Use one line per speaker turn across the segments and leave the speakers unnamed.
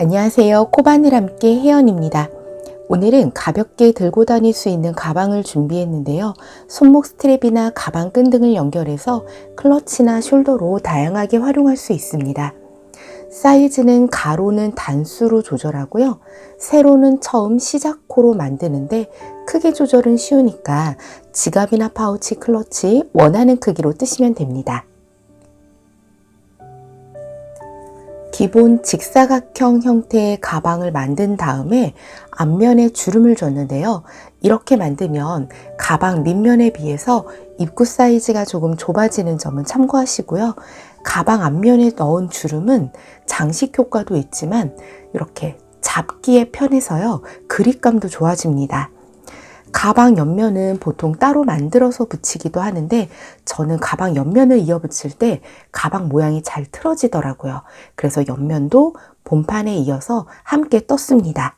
안녕하세요. 코바늘 함께 혜연입니다. 오늘은 가볍게 들고 다닐 수 있는 가방을 준비했는데요. 손목 스트랩이나 가방끈 등을 연결해서 클러치나 숄더로 다양하게 활용할 수 있습니다. 사이즈는 가로는 단수로 조절하고요. 세로는 처음 시작코로 만드는데 크기 조절은 쉬우니까 지갑이나 파우치, 클러치 원하는 크기로 뜨시면 됩니다. 기본 직사각형 형태의 가방을 만든 다음에 앞면에 주름을 줬는데요. 이렇게 만들면 가방 밑면에 비해서 입구 사이즈가 조금 좁아지는 점은 참고하시고요. 가방 앞면에 넣은 주름은 장식 효과도 있지만 이렇게 잡기에 편해서요. 그립감도 좋아집니다. 가방 옆면은 보통 따로 만들어서 붙이기도 하는데 저는 가방 옆면을 이어 붙일 때 가방 모양이 잘 틀어지더라고요. 그래서 옆면도 본판에 이어서 함께 떴습니다.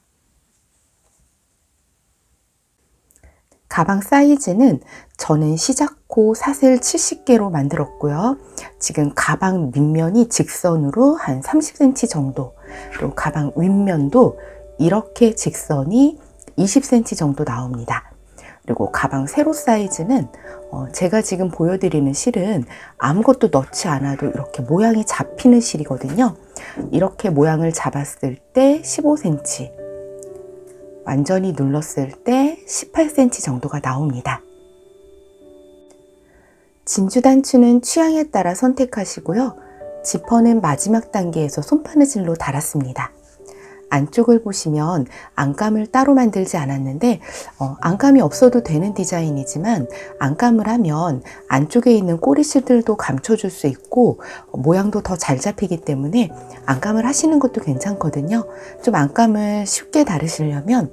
가방 사이즈는 저는 시작코 사슬 70개로 만들었고요. 지금 가방 밑면이 직선으로 한 30cm 정도, 그리고 가방 윗면도 이렇게 직선이 20cm 정도 나옵니다. 그리고 가방 세로 사이즈는 제가 지금 보여드리는 실은 아무것도 넣지 않아도 이렇게 모양이 잡히는 실이거든요. 이렇게 모양을 잡았을 때 15cm, 완전히 눌렀을 때 18cm 정도가 나옵니다. 진주 단추는 취향에 따라 선택하시고요. 지퍼는 마지막 단계에서 손바느질로 달았습니다. 안쪽을 보시면 안감을 따로 만들지 않았는데 안감이 없어도 되는 디자인이지만 안감을 하면 안쪽에 있는 꼬리실들도 감춰줄 수 있고 모양도 더 잘 잡히기 때문에 안감을 하시는 것도 괜찮거든요. 좀 안감을 쉽게 다루시려면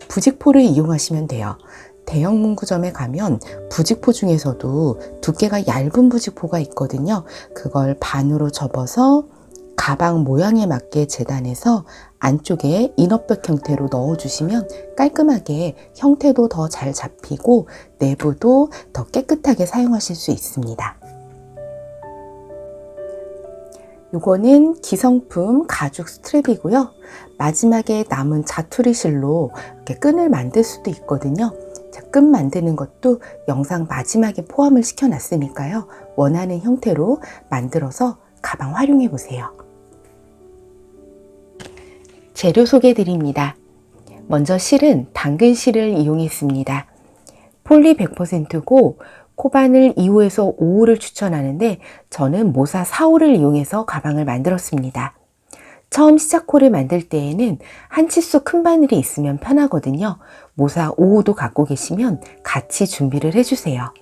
부직포를 이용하시면 돼요. 대형 문구점에 가면 부직포 중에서도 두께가 얇은 부직포가 있거든요. 그걸 반으로 접어서 가방 모양에 맞게 재단해서 안쪽에 인어백 형태로 넣어주시면 깔끔하게 형태도 더 잘 잡히고 내부도 더 깨끗하게 사용하실 수 있습니다. 이거는 기성품 가죽 스트랩이고요. 마지막에 남은 자투리 실로 이렇게 끈을 만들 수도 있거든요. 끈 만드는 것도 영상 마지막에 포함을 시켜놨으니까요. 원하는 형태로 만들어서 가방 활용해 보세요. 재료 소개해 드립니다. 먼저 실은 당근 실을 이용했습니다. 폴리 100%고 코바늘 2호에서 5호를 추천하는데 저는 모사 4호를 이용해서 가방을 만들었습니다. 처음 시작코를 만들 때에는 한 치수 큰 바늘이 있으면 편하거든요. 모사 5호도 갖고 계시면 같이 준비를 해주세요.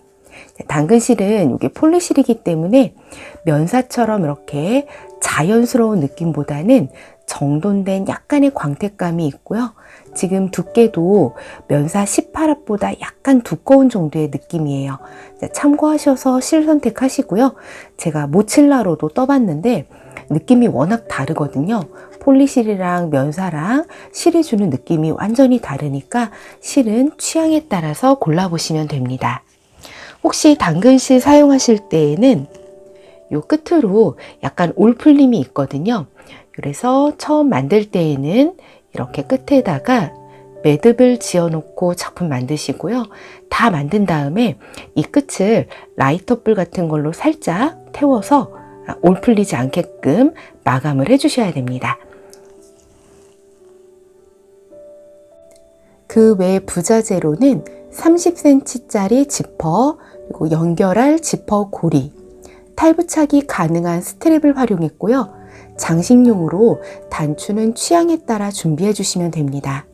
당근실은 이게 폴리실이기 때문에 면사처럼 이렇게 자연스러운 느낌보다는 정돈된 약간의 광택감이 있고요. 지금 두께도 면사 18합보다 약간 두꺼운 정도의 느낌이에요. 참고하셔서 실 선택하시고요. 제가 모칠라로도 떠봤는데 느낌이 워낙 다르거든요. 폴리실이랑 면사랑 실이 주는 느낌이 완전히 다르니까 실은 취향에 따라서 골라보시면 됩니다. 혹시 당근실 사용하실 때에는 요 끝으로 약간 올풀림이 있거든요. 그래서 처음 만들 때에는 이렇게 끝에다가 매듭을 지어 놓고 작품 만드시고요. 다 만든 다음에 이 끝을 라이터불 같은 걸로 살짝 태워서 올풀리지 않게끔 마감을 해 주셔야 됩니다. 그 외 부자재로는 30cm짜리 지퍼, 그리고 연결할 지퍼 고리, 탈부착이 가능한 스트랩을 활용했고요. 장식용으로 단추는 취향에 따라 준비해 주시면 됩니다.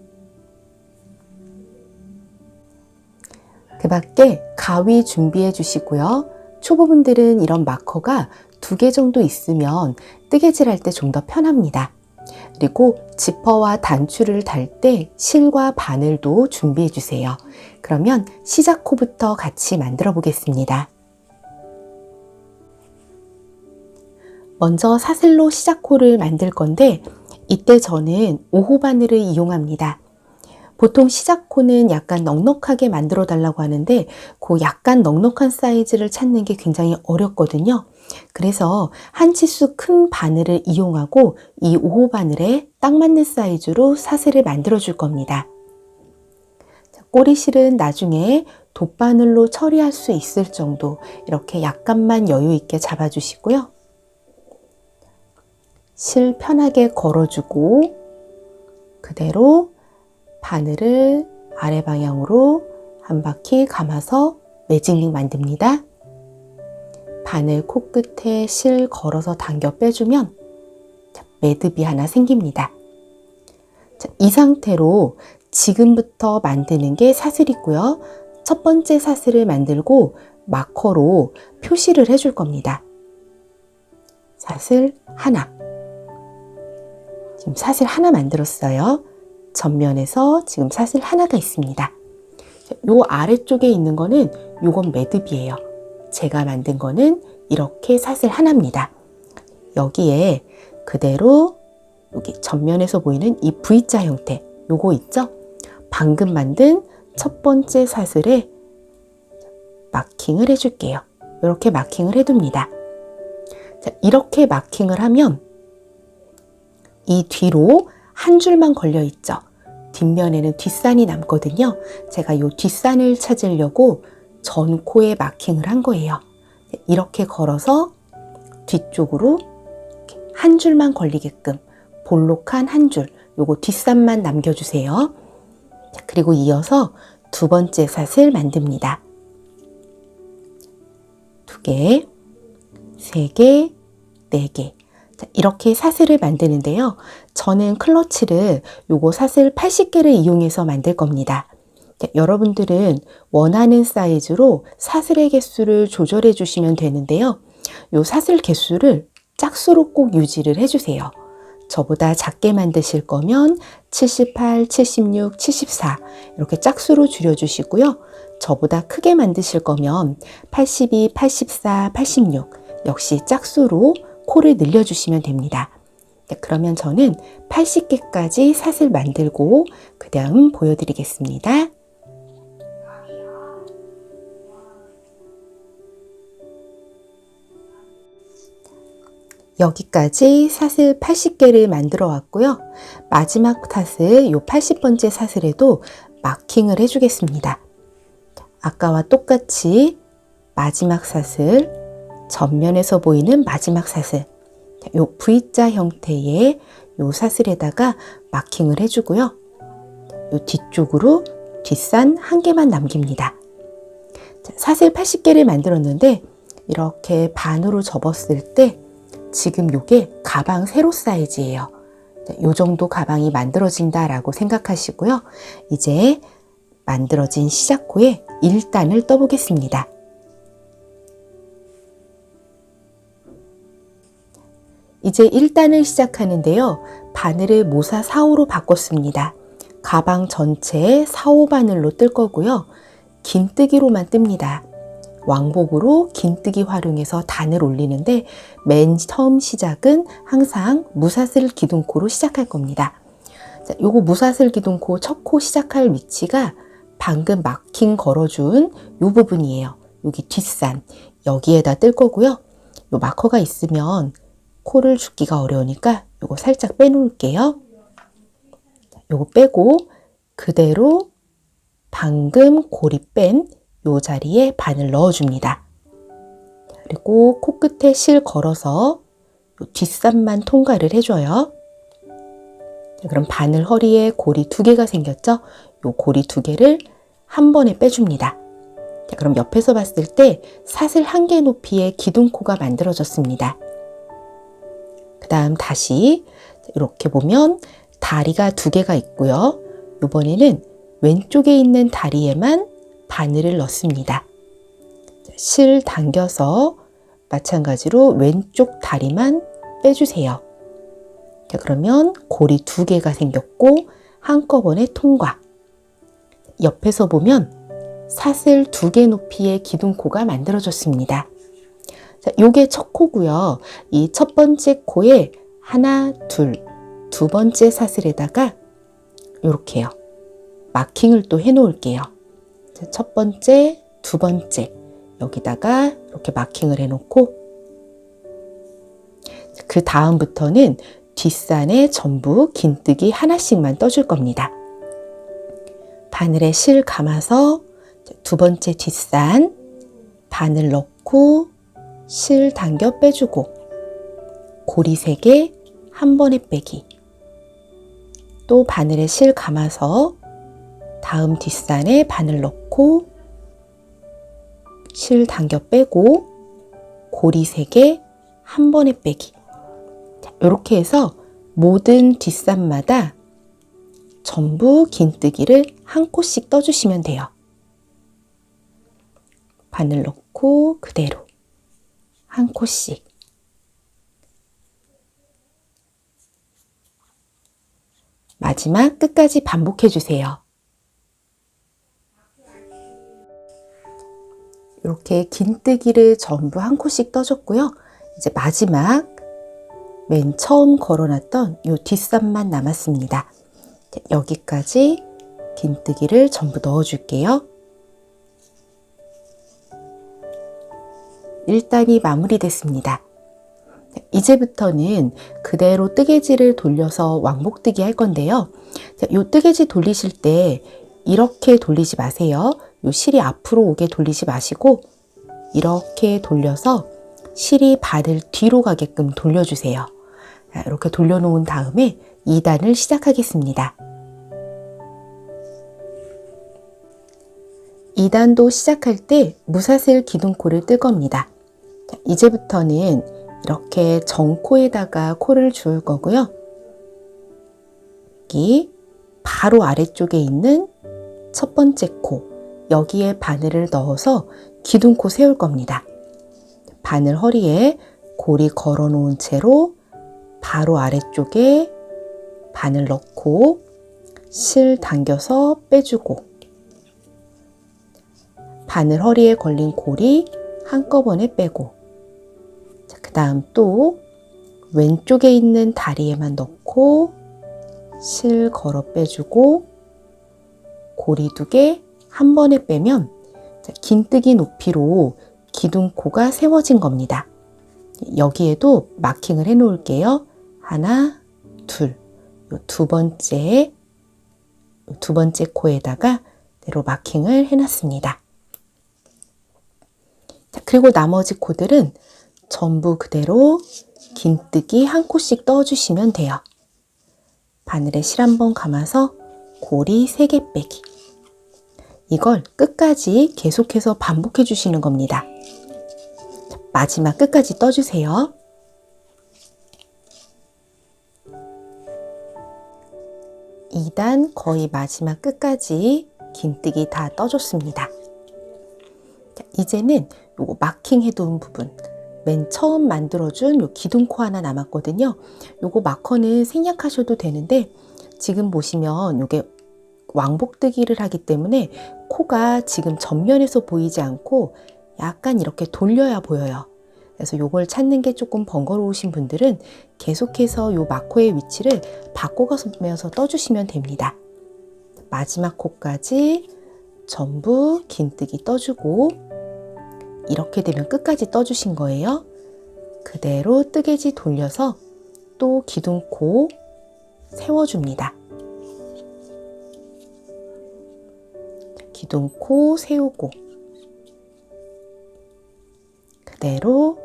그 밖에 가위 준비해 주시고요. 초보분들은 이런 마커가 2개 정도 있으면 뜨개질 할 때 좀 더 편합니다. 그리고 지퍼와 단추를 달 때 실과 바늘도 준비해 주세요. 그러면 시작코부터 같이 만들어 보겠습니다. 먼저 사슬로 시작코를 만들 건데 이때 저는 5호 바늘을 이용합니다. 보통 시작코는 약간 넉넉하게 만들어 달라고 하는데 그 약간 넉넉한 사이즈를 찾는 게 굉장히 어렵거든요. 그래서 한 치수 큰 바늘을 이용하고 이 5호 바늘에 딱 맞는 사이즈로 사슬을 만들어 줄 겁니다. 꼬리실은 나중에 돗바늘로 처리할 수 있을 정도 이렇게 약간만 여유 있게 잡아주시고요. 실 편하게 걸어주고 그대로 바늘을 아래 방향으로 한 바퀴 감아서 매직링 만듭니다. 바늘 코끝에 실 걸어서 당겨 빼주면 매듭이 하나 생깁니다. 이 상태로 지금부터 만드는 게 사슬이고요. 첫 번째 사슬을 만들고 마커로 표시를 해줄 겁니다. 사슬 하나. 지금 사슬 하나 만들었어요. 전면에서 지금 사슬 하나가 있습니다. 요 아래쪽에 있는 거는 요건 매듭이에요. 제가 만든 거는 이렇게 사슬 하나입니다. 여기에 그대로 여기 전면에서 보이는 이 V자 형태 요거 있죠? 방금 만든 첫 번째 사슬에 마킹을 해줄게요. 이렇게 마킹을 해둡니다. 자, 이렇게 마킹을 하면 이 뒤로 한 줄만 걸려 있죠. 뒷면에는 뒷산이 남거든요. 제가 이 뒷산을 찾으려고 전코에 마킹을 한 거예요. 이렇게 걸어서 뒤쪽으로 한 줄만 걸리게끔 볼록한 한 줄, 요거 뒷산만 남겨주세요. 그리고 이어서 두 번째 사슬 만듭니다. 2개, 3개, 4개. 이렇게 사슬을 만드는데요. 저는 클러치를 요거 사슬 80개를 이용해서 만들 겁니다. 여러분들은 원하는 사이즈로 사슬의 개수를 조절해 주시면 되는데요. 요 사슬 개수를 짝수로 꼭 유지를 해주세요. 저보다 작게 만드실 거면 78, 76, 74 이렇게 짝수로 줄여주시고요. 저보다 크게 만드실 거면 82, 84, 86 역시 짝수로 코를 늘려주시면 됩니다. 그러면 저는 80개까지 사슬 만들고 그 다음 보여드리겠습니다. 여기까지 사슬 80개를 만들어 왔고요. 마지막 사슬, 요 80번째 사슬에도 마킹을 해주겠습니다. 아까와 똑같이 마지막 사슬, 전면에서 보이는 마지막 사슬, 요 V자 형태의 요 사슬에다가 마킹을 해주고요. 요 뒤쪽으로 뒷산 한 개만 남깁니다. 사슬 80개를 만들었는데 이렇게 반으로 접었을 때 지금 요게 가방 세로 사이즈예요. 요 정도 가방이 만들어진다라고 생각하시고요. 이제 만들어진 시작코에 1단을 떠보겠습니다. 이제 1단을 시작하는데요. 바늘을 모사 4호로 바꿨습니다. 가방 전체에 4호 바늘로 뜰 거고요. 긴뜨기로만 뜹니다. 왕복으로 긴뜨기 활용해서 단을 올리는데 맨 처음 시작은 항상 무사슬 기둥코로 시작할 겁니다. 자, 요거 무사슬 기둥코 첫 코 시작할 위치가 방금 마킹 걸어준 요 부분이에요. 여기 뒷산 여기에다 뜰 거고요. 요 마커가 있으면 코를 줍기가 어려우니까 요거 살짝 빼놓을게요. 요거 빼고 그대로 방금 고리 뺀 요 자리에 바늘 넣어줍니다. 그리고 코끝에 실 걸어서 요 뒷산만 통과를 해줘요. 그럼 바늘 허리에 고리 2개가 생겼죠? 요 고리 2개를 한 번에 빼줍니다. 그럼 옆에서 봤을 때 사슬 1개 높이의 기둥코가 만들어졌습니다. 그 다음 다시 이렇게 보면 다리가 2개가 있고요. 이번에는 왼쪽에 있는 다리에만 바늘을 넣습니다. 실 당겨서 마찬가지로 왼쪽 다리만 빼주세요. 자, 그러면 고리 2개가 생겼고 한꺼번에 통과. 옆에서 보면 사슬 2개 높이의 기둥코가 만들어졌습니다. 자, 요게 첫 코고요. 이 첫 번째 코에 하나, 둘, 두 번째 사슬에다가 요렇게요. 마킹을 또 해 놓을게요. 첫 번째, 두 번째 여기다가 이렇게 마킹을 해 놓고 그 다음부터는 뒷산에 전부 긴뜨기 하나씩만 떠줄 겁니다. 바늘에 실 감아서 두 번째 뒷산 바늘 넣고 실 당겨 빼주고 고리 3개 한 번에 빼기, 또 바늘에 실 감아서 다음 뒷산에 바늘 넣고 실 당겨 빼고 고리 3개 한 번에 빼기. 이렇게 해서 모든 뒷산마다 전부 긴뜨기를 한 코씩 떠주시면 돼요. 바늘 넣고 그대로 한 코씩. 마지막 끝까지 반복해 주세요. 이렇게 긴뜨기를 전부 한 코씩 떠줬고요. 이제 마지막 맨 처음 걸어놨던 이 뒷산만 남았습니다. 여기까지 긴뜨기를 전부 넣어줄게요. 1단이 마무리됐습니다. 이제부터는 그대로 뜨개질을 돌려서 왕복뜨기 할 건데요. 이 뜨개질 돌리실 때 이렇게 돌리지 마세요. 이 실이 앞으로 오게 돌리지 마시고 이렇게 돌려서 실이 바늘 뒤로 가게끔 돌려주세요. 이렇게 돌려놓은 다음에 2단을 시작하겠습니다. 2단도 시작할 때 무사슬 기둥코를 뜰 겁니다. 이제부터는 이렇게 정코에다가 코를 주울 거고요. 여기 바로 아래쪽에 있는 첫 번째 코, 여기에 바늘을 넣어서 기둥코 세울 겁니다. 바늘 허리에 고리 걸어 놓은 채로 바로 아래쪽에 바늘 넣고 실 당겨서 빼주고 바늘 허리에 걸린 고리 한꺼번에 빼고, 그 다음 또 왼쪽에 있는 다리에만 넣고 실 걸어 빼주고 고리 2개 한 번에 빼면 긴뜨기 높이로 기둥코가 세워진 겁니다. 여기에도 마킹을 해 놓을게요. 하나, 둘, 두 번째 코에다가 대로 마킹을 해 놨습니다. 그리고 나머지 코들은 전부 그대로 긴뜨기 한 코씩 떠주시면 돼요. 바늘에 실 한번 감아서 고리 3개 빼기. 이걸 끝까지 계속해서 반복해 주시는 겁니다. 마지막 끝까지 떠주세요. (2단) 거의 마지막 끝까지 긴뜨기 다 떠줬습니다. 이제는 요거 마킹 해둔 부분, 맨 처음 만들어준 요 기둥코 하나 남았거든요. 요거 마커는 생략하셔도 되는데 지금 보시면 요게 왕복뜨기를 하기 때문에 코가 지금 전면에서 보이지 않고 약간 이렇게 돌려야 보여요. 그래서 요걸 찾는 게 조금 번거로우신 분들은 계속해서 요 마코의 위치를 바꿔가면서 떠주시면 됩니다. 마지막 코까지 전부 긴뜨기 떠주고 이렇게 되면 끝까지 떠주신 거예요. 그대로 뜨개질 돌려서 또 기둥코 세워줍니다. 기둥코 세우고 그대로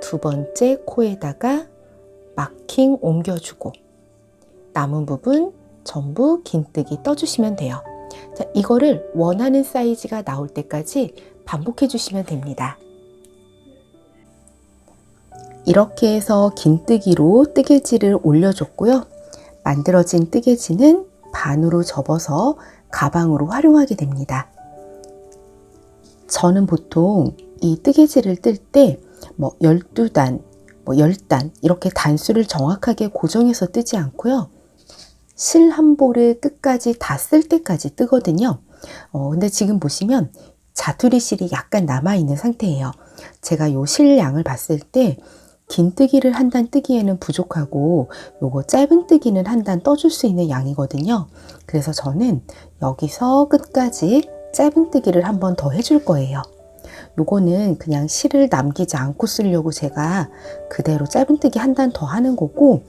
두 번째 코에다가 마킹 옮겨주고 남은 부분 전부 긴뜨기 떠주시면 돼요. 자, 이거를 원하는 사이즈가 나올 때까지 반복해 주시면 됩니다. 이렇게 해서 긴뜨기로 뜨개질을 올려줬고요. 만들어진 뜨개질은 반으로 접어서 가방으로 활용하게 됩니다. 저는 보통 이 뜨개질을 뜰 때 12단, 10단 이렇게 단수를 정확하게 고정해서 뜨지 않고요. 실 한 볼을 끝까지 다 쓸 때까지 뜨거든요. 근데 지금 보시면 자투리 실이 약간 남아있는 상태예요. 제가 요 실 양을 봤을 때 긴뜨기를 한 단 뜨기에는 부족하고 요거 짧은뜨기는 한 단 떠줄 수 있는 양이거든요. 그래서 저는 여기서 끝까지 짧은뜨기를 한 번 더 해줄 거예요. 요거는 그냥 실을 남기지 않고 쓰려고 제가 그대로 짧은뜨기 한 단 더 하는 거고,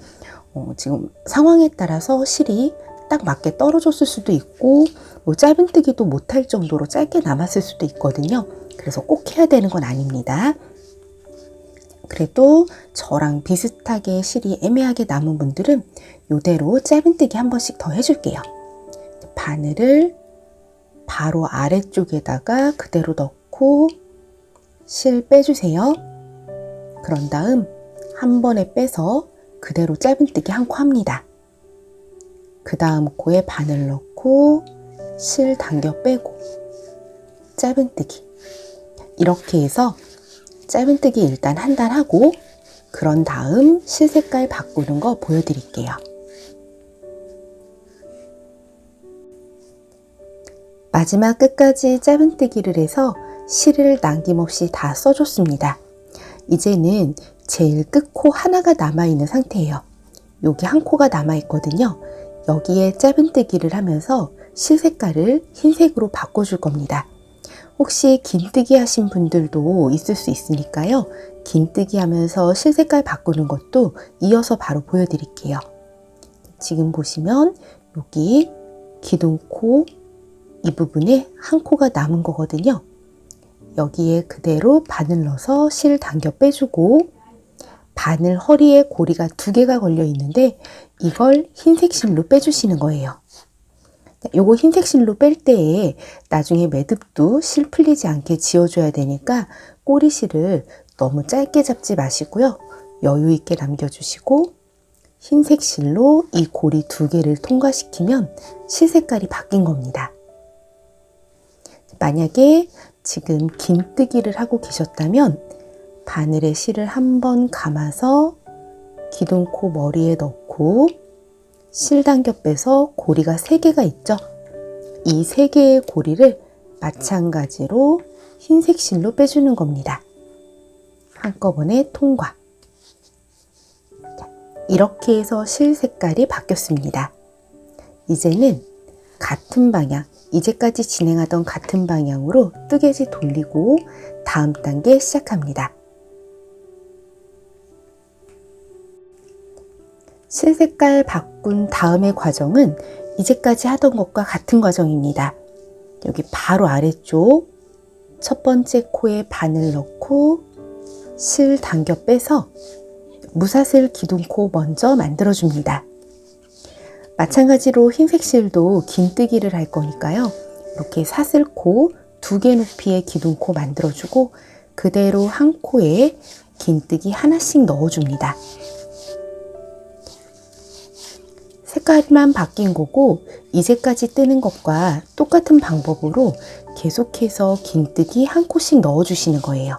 지금 상황에 따라서 실이 딱 맞게 떨어졌을 수도 있고 뭐 짧은뜨기도 못할 정도로 짧게 남았을 수도 있거든요. 그래서 꼭 해야 되는 건 아닙니다. 그래도 저랑 비슷하게 실이 애매하게 남은 분들은 이대로 짧은뜨기 한 번씩 더 해줄게요. 바늘을 바로 아래쪽에다가 그대로 넣고 실 빼주세요. 그런 다음 한 번에 빼서 그대로 짧은뜨기 한 코 합니다. 그 다음 코에 바늘 넣고 실 당겨 빼고 짧은뜨기. 이렇게 해서 짧은뜨기 일단 한 단 하고, 그런 다음 실 색깔 바꾸는 거 보여드릴게요. 마지막 끝까지 짧은뜨기를 해서 실을 남김없이 다 써줬습니다. 이제는 제일 끝코 하나가 남아있는 상태예요. 여기 한 코가 남아있거든요. 여기에 짧은뜨기를 하면서 실 색깔을 흰색으로 바꿔줄 겁니다. 혹시 긴뜨기 하신 분들도 있을 수 있으니까요. 긴뜨기 하면서 실 색깔 바꾸는 것도 이어서 바로 보여드릴게요. 지금 보시면 여기 기둥코 이 부분에 한 코가 남은 거거든요. 여기에 그대로 바늘 넣어서 실 당겨 빼주고, 바늘 허리에 고리가 2개가 걸려 있는데 이걸 흰색 실로 빼주시는 거예요. 요거 흰색 실로 뺄 때에 나중에 매듭도 실 풀리지 않게 지어줘야 되니까 꼬리실을 너무 짧게 잡지 마시고요. 여유 있게 남겨주시고 흰색 실로 이 고리 2개를 통과시키면 실 색깔이 바뀐 겁니다. 만약에 지금 긴뜨기를 하고 계셨다면 바늘에 실을 한번 감아서 기둥코 머리에 넣고 실 당겨 빼서 고리가 3개가 있죠. 이 3개의 고리를 마찬가지로 흰색 실로 빼주는 겁니다. 한꺼번에 통과. 이렇게 해서 실 색깔이 바뀌었습니다. 이제는 같은 방향, 이제까지 진행하던 같은 방향으로 뜨개질 돌리고 다음 단계 시작합니다. 실 색깔 바꾼 다음의 과정은 이제까지 하던 것과 같은 과정입니다. 여기 바로 아래쪽 첫 번째 코에 바늘 넣고 실 당겨 빼서 무사슬 기둥코 먼저 만들어 줍니다. 마찬가지로 흰색 실도 긴뜨기를 할 거니까요. 이렇게 사슬코 2개 높이의 기둥코 만들어주고 그대로 한 코에 긴뜨기 하나씩 넣어줍니다. 색깔만 바뀐 거고 이제까지 뜨는 것과 똑같은 방법으로 계속해서 긴뜨기 한 코씩 넣어주시는 거예요.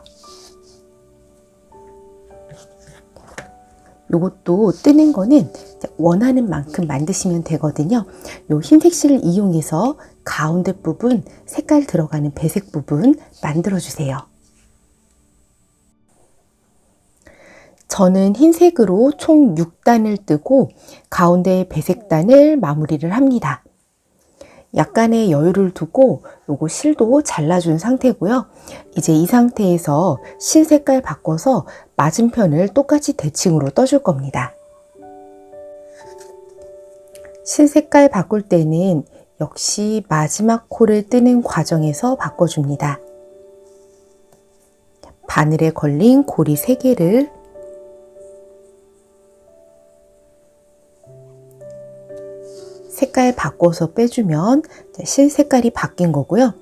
요것도 뜨는 거는 원하는 만큼 만드시면 되거든요. 요 흰색 실을 이용해서 가운데 부분 색깔 들어가는 배색 부분 만들어 주세요. 저는 흰색으로 총 6단을 뜨고 가운데 배색단을 마무리를 합니다. 약간의 여유를 두고 요거 실도 잘라준 상태고요. 이제 이 상태에서 실 색깔 바꿔서 맞은편을 똑같이 대칭으로 떠줄 겁니다. 실 색깔 바꿀 때는 역시 마지막 코를 뜨는 과정에서 바꿔줍니다. 바늘에 걸린 고리 3개를 색깔 바꿔서 빼주면 실 색깔이 바뀐 거고요.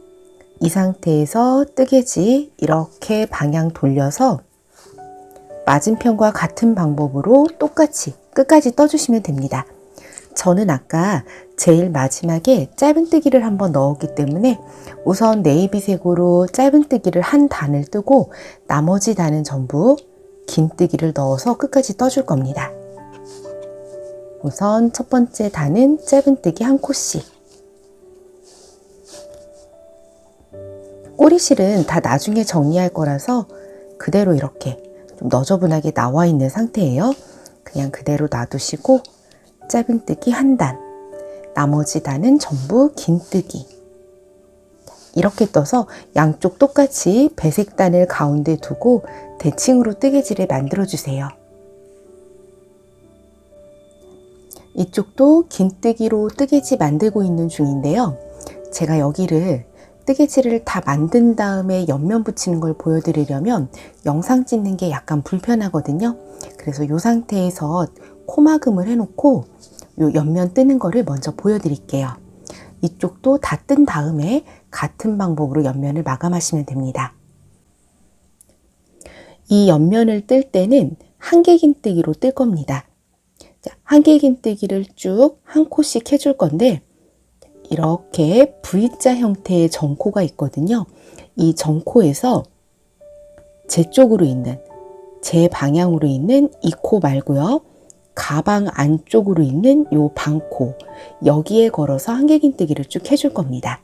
이 상태에서 뜨개지 이렇게 방향 돌려서 맞은편과 같은 방법으로 똑같이 끝까지 떠주시면 됩니다. 저는 아까 제일 마지막에 짧은뜨기를 한번 넣었기 때문에 우선 네이비색으로 짧은뜨기를 한 단을 뜨고 나머지 단은 전부 긴뜨기를 넣어서 끝까지 떠줄 겁니다. 우선 첫 번째 단은 짧은뜨기 한 코씩. 꼬리실은 다 나중에 정리할 거라서 그대로 이렇게 좀 너저분하게 나와 있는 상태예요. 그냥 그대로 놔두시고 짧은뜨기 한 단, 나머지 단은 전부 긴뜨기. 이렇게 떠서 양쪽 똑같이 배색단을 가운데 두고 대칭으로 뜨개질을 만들어 주세요. 이쪽도 긴뜨기로 뜨개질 만들고 있는 중인데요. 제가 여기를 뜨개질을 다 만든 다음에 옆면 붙이는 걸 보여드리려면 영상 찍는 게 약간 불편하거든요. 그래서 이 상태에서 코막음을 해놓고 이 옆면 뜨는 거를 먼저 보여드릴게요. 이쪽도 다 뜬 다음에 같은 방법으로 옆면을 마감하시면 됩니다. 이 옆면을 뜰 때는 한길긴뜨기로 뜰 겁니다. 한길긴뜨기를 쭉 한 코씩 해줄 건데 이렇게 V자 형태의 정코가 있거든요. 이 정코에서 제 쪽으로 있는, 제 방향으로 있는 이 코 말고요. 가방 안쪽으로 있는 요 방코, 여기에 걸어서 한길긴뜨기를 쭉 해줄 겁니다.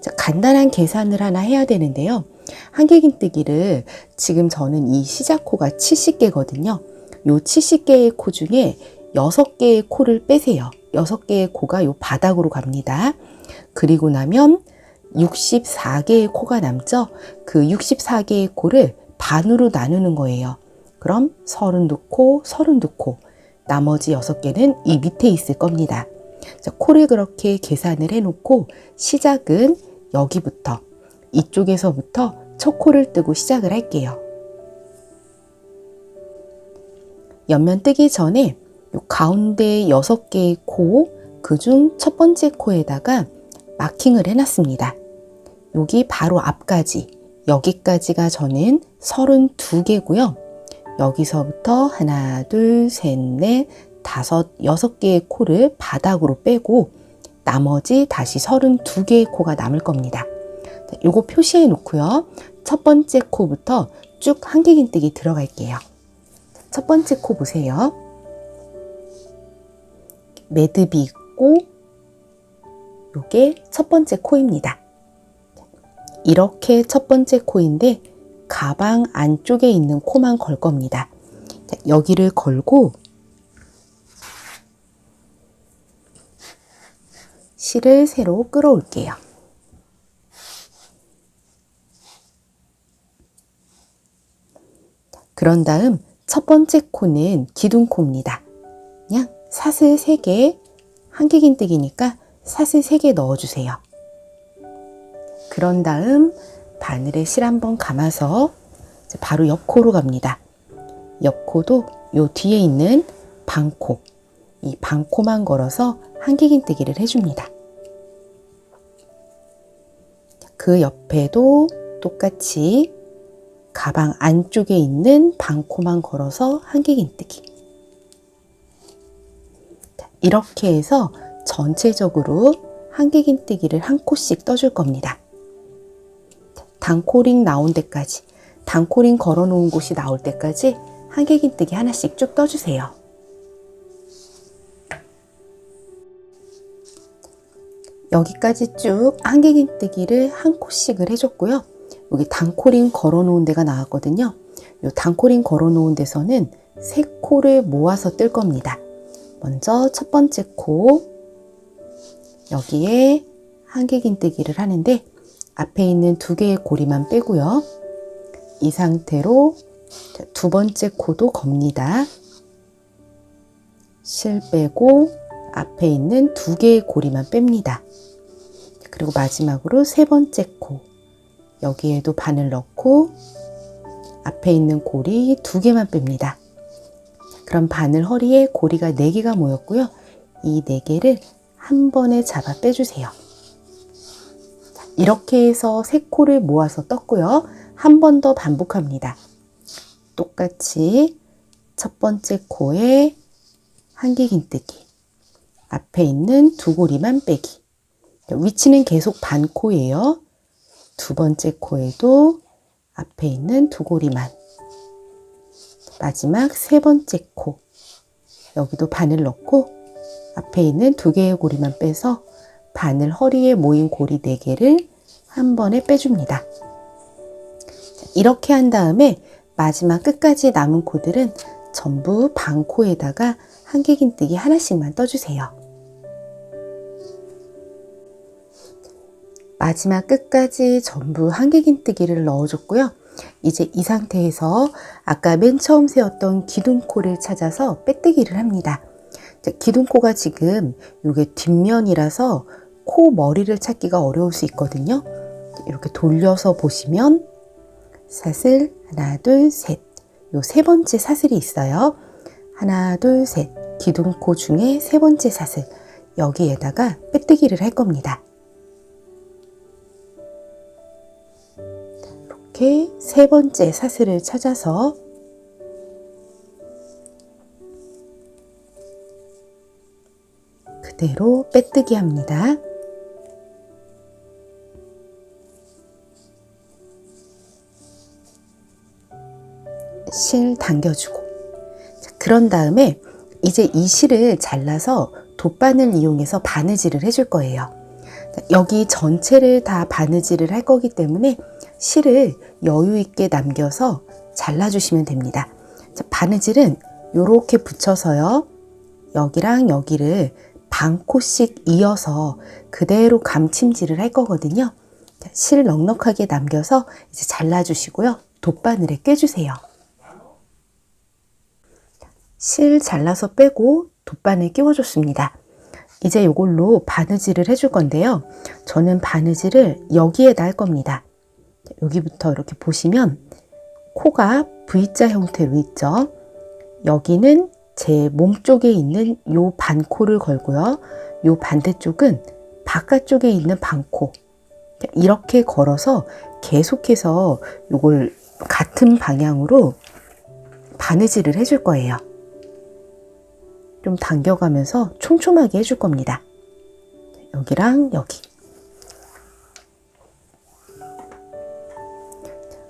자, 간단한 계산을 하나 해야 되는데요. 한길긴뜨기를 지금 저는 이 시작코가 70개거든요. 요 70개의 코 중에 6개의 코를 빼세요. 6개의 코가 요 바닥으로 갑니다. 그리고 나면 64개의 코가 남죠. 그 64개의 코를 반으로 나누는 거예요. 그럼 32코, 32코. 나머지 6개는 이 밑에 있을 겁니다. 자, 코를 그렇게 계산을 해놓고 시작은 여기부터, 이쪽에서부터 첫 코를 뜨고 시작을 할게요. 옆면 뜨기 전에 요 가운데 6개의 코, 그중 첫 번째 코에다가 마킹을 해놨습니다. 여기 바로 앞까지, 여기까지가 저는 32개고요. 여기서부터 하나, 둘, 셋, 넷, 다섯, 6개의 코를 바닥으로 빼고 나머지 다시 32개의 코가 남을 겁니다. 요거 표시해 놓고요. 첫 번째 코부터 쭉 한길긴뜨기 들어갈게요. 첫 번째 코 보세요. 매듭이 있고 요게 첫 번째 코입니다. 이렇게 첫 번째 코인데 가방 안쪽에 있는 코만 걸 겁니다. 여기를 걸고 실을 새로 끌어올게요. 그런 다음 첫 번째 코는 기둥코입니다. 그냥 사슬 3개, 한길긴뜨기니까 사슬 3개 넣어주세요. 그런 다음 바늘에 실 한번 감아서 바로 옆코로 갑니다. 옆코도 요 뒤에 있는 방코, 이 방코만 걸어서 한길긴뜨기를 해줍니다. 그 옆에도 똑같이 가방 안쪽에 있는 방코만 걸어서 한길긴뜨기. 이렇게 해서 전체적으로 한길긴뜨기를 한 코씩 떠줄 겁니다. 단코링 나온 데까지, 단코링 걸어 놓은 곳이 나올 때까지 한길긴뜨기 하나씩 쭉 떠주세요. 여기까지 쭉 한길긴뜨기를 한 코씩을 해줬고요. 여기 단코링 걸어 놓은 데가 나왔거든요. 이 단코링 걸어 놓은 데서는 3코를 모아서 뜰 겁니다. 먼저 첫 번째 코, 여기에 한길긴뜨기를 하는데 앞에 있는 2개의 고리만 빼고요. 이 상태로 두 번째 코도 겁니다. 실 빼고 앞에 있는 2개의 고리만 뺍니다. 그리고 마지막으로 세 번째 코, 여기에도 바늘 넣고 앞에 있는 고리 2개만 뺍니다. 그럼 바늘 허리에 고리가 4개가 모였고요. 이 4개를 한 번에 잡아 빼주세요. 이렇게 해서 3코를 모아서 떴고요. 한 번 더 반복합니다. 똑같이 첫 번째 코에 한길긴뜨기, 앞에 있는 2고리만 빼기. 위치는 계속 반코예요. 두 번째 코에도 앞에 있는 2고리만. 마지막 세 번째 코, 여기도 바늘 넣고 앞에 있는 2개의 고리만 빼서 바늘 허리에 모인 고리 4개를 한 번에 빼줍니다. 이렇게 한 다음에 마지막 끝까지 남은 코들은 전부 반코에다가 한길긴뜨기 하나씩만 떠주세요. 마지막 끝까지 전부 한길긴뜨기를 넣어줬고요. 이제 이 상태에서 아까 맨 처음 세웠던 기둥코를 찾아서 빼뜨기를 합니다. 기둥코가 지금 이게 뒷면이라서 코 머리를 찾기가 어려울 수 있거든요. 이렇게 돌려서 보시면 사슬 하나 둘 셋, 요 세 번째 사슬이 있어요. 하나 둘 셋, 기둥코 중에 세 번째 사슬, 여기에다가 빼뜨기를 할 겁니다. 이렇게 세 번째 사슬을 찾아서 그대로 빼뜨기 합니다. 실 당겨주고, 그런 다음에 이제 이 실을 잘라서 돗바늘 이용해서 바느질을 해줄 거예요. 여기 전체를 다 바느질을 할 거기 때문에 실을 여유 있게 남겨서 잘라주시면 됩니다. 바느질은 이렇게 붙여서요, 여기랑 여기를 반코씩 이어서 그대로 감침질을 할 거거든요. 실 넉넉하게 남겨서 이제 잘라주시고요, 돗바늘에 꿰주세요. 실 잘라서 빼고 돗바늘 끼워줬습니다. 이제 이걸로 바느질을 해줄 건데요. 저는 바느질을 여기에다 할 겁니다. 여기부터 이렇게 보시면 코가 V자 형태로 있죠. 여기는 제 몸 쪽에 있는 요 반코를 걸고요. 요 반대쪽은 바깥쪽에 있는 반코. 이렇게 걸어서 계속해서 요걸 같은 방향으로 바느질을 해줄 거예요. 좀 당겨가면서 촘촘하게 해줄 겁니다. 여기랑 여기.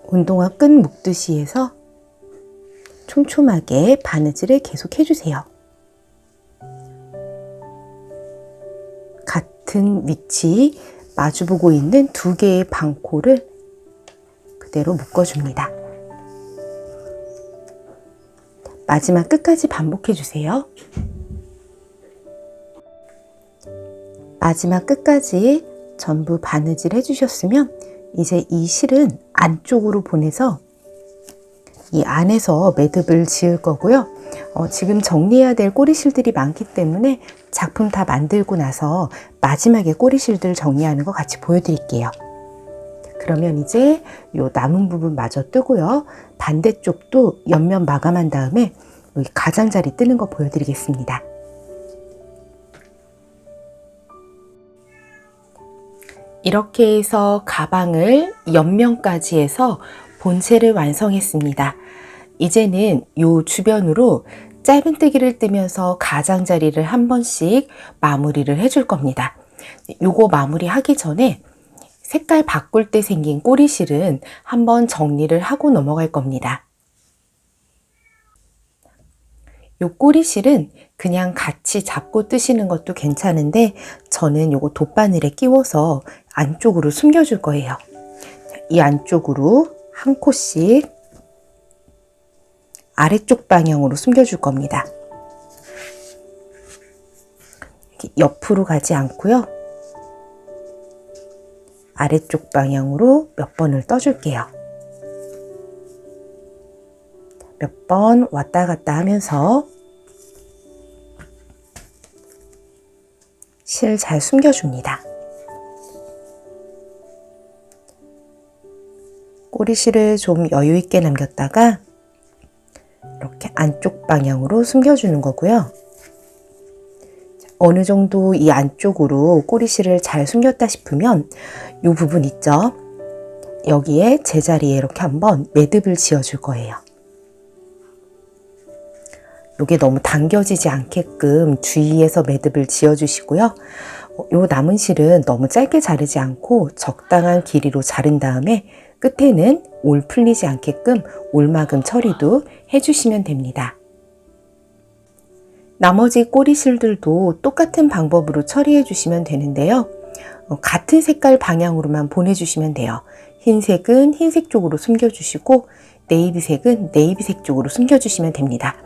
운동화 끈 묶듯이 해서 촘촘하게 바느질을 계속 해주세요. 같은 위치 마주보고 있는 두 개의 반코를 그대로 묶어줍니다. 마지막 끝까지 반복해주세요. 마지막 끝까지 전부 바느질 해주셨으면 이제 이 실은 안쪽으로 보내서 이 안에서 매듭을 지을 거고요. 지금 정리해야 될 꼬리실들이 많기 때문에 작품 다 만들고 나서 마지막에 꼬리실들 정리하는 거 같이 보여드릴게요. 그러면 이제 요 남은 부분 마저 뜨고요. 반대쪽도 옆면 마감한 다음에 여기 가장자리 뜨는 거 보여드리겠습니다. 이렇게 해서 가방을 옆면까지 해서 본체를 완성했습니다. 이제는 요 주변으로 짧은뜨기를 뜨면서 가장자리를 한 번씩 마무리를 해줄 겁니다. 요거 마무리 하기 전에 색깔 바꿀 때 생긴 꼬리실은 한번 정리를 하고 넘어갈 겁니다. 요 꼬리실은 그냥 같이 잡고 뜨시는 것도 괜찮은데 저는 요거 돗바늘에 끼워서 안쪽으로 숨겨줄 거예요. 이 안쪽으로 한 코씩 아래쪽 방향으로 숨겨줄 겁니다. 이렇게 옆으로 가지 않고요. 아래쪽 방향으로 몇 번을 떠줄게요. 몇 번 왔다 갔다 하면서 실 잘 숨겨줍니다. 꼬리실을 좀 여유 있게 남겼다가 이렇게 안쪽 방향으로 숨겨주는 거고요. 어느 정도 이 안쪽으로 꼬리실을 잘 숨겼다 싶으면 이 부분 있죠? 여기에 제자리에 이렇게 한번 매듭을 지어줄 거예요. 이게 너무 당겨지지 않게끔 주의해서 매듭을 지어주시고요. 요 남은 실은 너무 짧게 자르지 않고 적당한 길이로 자른 다음에 끝에는 올 풀리지 않게끔 올마금 처리도 해주시면 됩니다. 나머지 꼬리실들도 똑같은 방법으로 처리해 주시면 되는데요. 같은 색깔 방향으로만 보내주시면 돼요. 흰색은 흰색 쪽으로 숨겨주시고 네이비색은 네이비색 쪽으로 숨겨주시면 됩니다.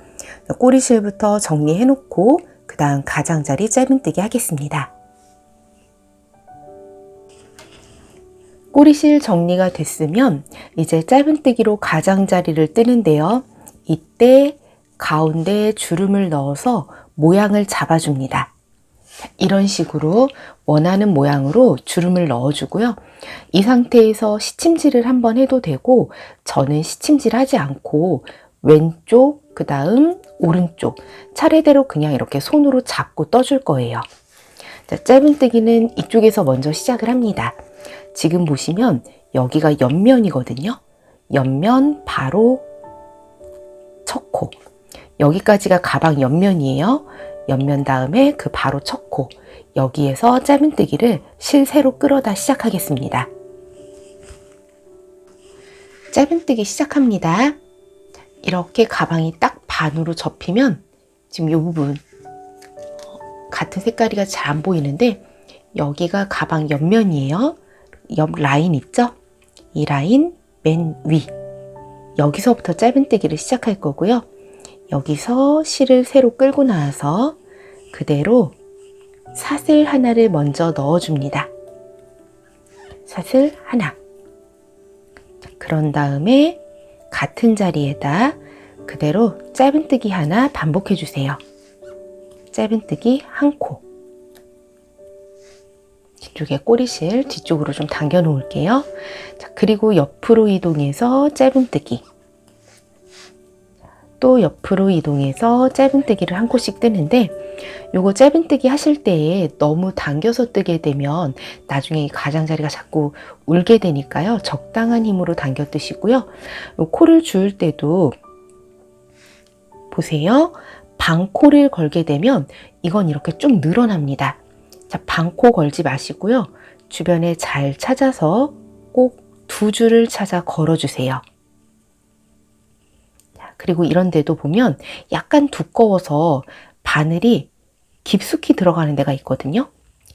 꼬리실부터 정리해 놓고 그 다음 가장자리 짧은뜨기 하겠습니다. 꼬리실 정리가 됐으면 이제 짧은뜨기로 가장자리를 뜨는데요. 이때 가운데 주름을 넣어서 모양을 잡아줍니다. 이런 식으로 원하는 모양으로 주름을 넣어주고요. 이 상태에서 시침질을 한번 해도 되고, 저는 시침질 하지 않고 왼쪽, 그 다음 오른쪽 차례대로 그냥 이렇게 손으로 잡고 떠줄 거예요. 자, 짧은뜨기는 이쪽에서 먼저 시작을 합니다. 지금 보시면 여기가 옆면이거든요. 옆면 바로 첫 코. 여기까지가 가방 옆면이에요. 옆면 다음에 그 바로 첫 코. 여기에서 짧은뜨기를 실새로 끌어다 시작하겠습니다. 짧은뜨기 시작합니다. 이렇게 가방이 딱 반으로 접히면 지금 이 부분 같은 색깔이가 잘 안 보이는데 여기가 가방 옆면이에요. 옆 라인 있죠? 이 라인 맨 위. 여기서부터 짧은뜨기를 시작할 거고요. 여기서 실을 새로 끌고 나와서 그대로 사슬 하나를 먼저 넣어줍니다. 사슬 하나. 그런 다음에 같은 자리에다 그대로 짧은뜨기 하나 반복해 주세요. 짧은뜨기 한 코. 뒤쪽에 꼬리실 뒤쪽으로 좀 당겨 놓을게요. 자, 그리고 옆으로 이동해서 짧은뜨기. 또 옆으로 이동해서 짧은뜨기를 한 코씩 뜨는데, 요거 짧은뜨기 하실 때 너무 당겨서 뜨게 되면 나중에 가장자리가 자꾸 울게 되니까요. 적당한 힘으로 당겨 뜨시고요. 요 코를 주울 때도 보세요. 반코를 걸게 되면 이건 이렇게 좀 늘어납니다. 자, 반코 걸지 마시고요. 주변에 잘 찾아서 꼭 두 줄을 찾아 걸어주세요. 그리고 이런 데도 보면 약간 두꺼워서 바늘이 깊숙이 들어가는 데가 있거든요.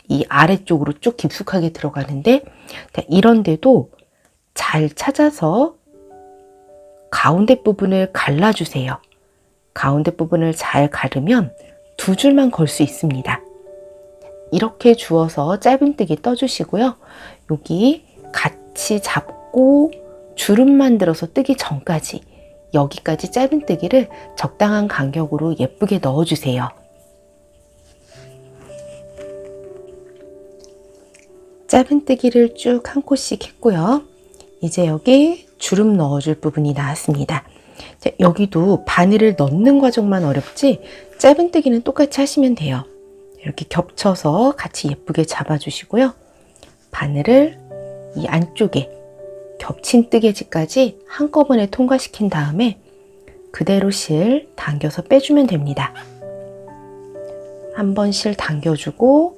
이 아래쪽으로 쭉 깊숙하게 들어가는데, 이런 데도 잘 찾아서 가운데 부분을 갈라주세요. 가운데 부분을 잘 가르면 두 줄만 걸 수 있습니다. 이렇게 주어서 짧은뜨기 떠주시고요. 여기 같이 잡고 주름 만들어서 뜨기 전까지 여기까지 짧은뜨기를 적당한 간격으로 예쁘게 넣어주세요. 짧은뜨기를 쭉 한 코씩 했고요. 이제 여기 주름 넣어줄 부분이 나왔습니다. 자, 여기도 바늘을 넣는 과정만 어렵지 짧은뜨기는 똑같이 하시면 돼요. 이렇게 겹쳐서 같이 예쁘게 잡아주시고요. 바늘을 이 안쪽에 겹친 뜨개지까지 한꺼번에 통과시킨 다음에 그대로 실 당겨서 빼주면 됩니다. 한 번 실 당겨주고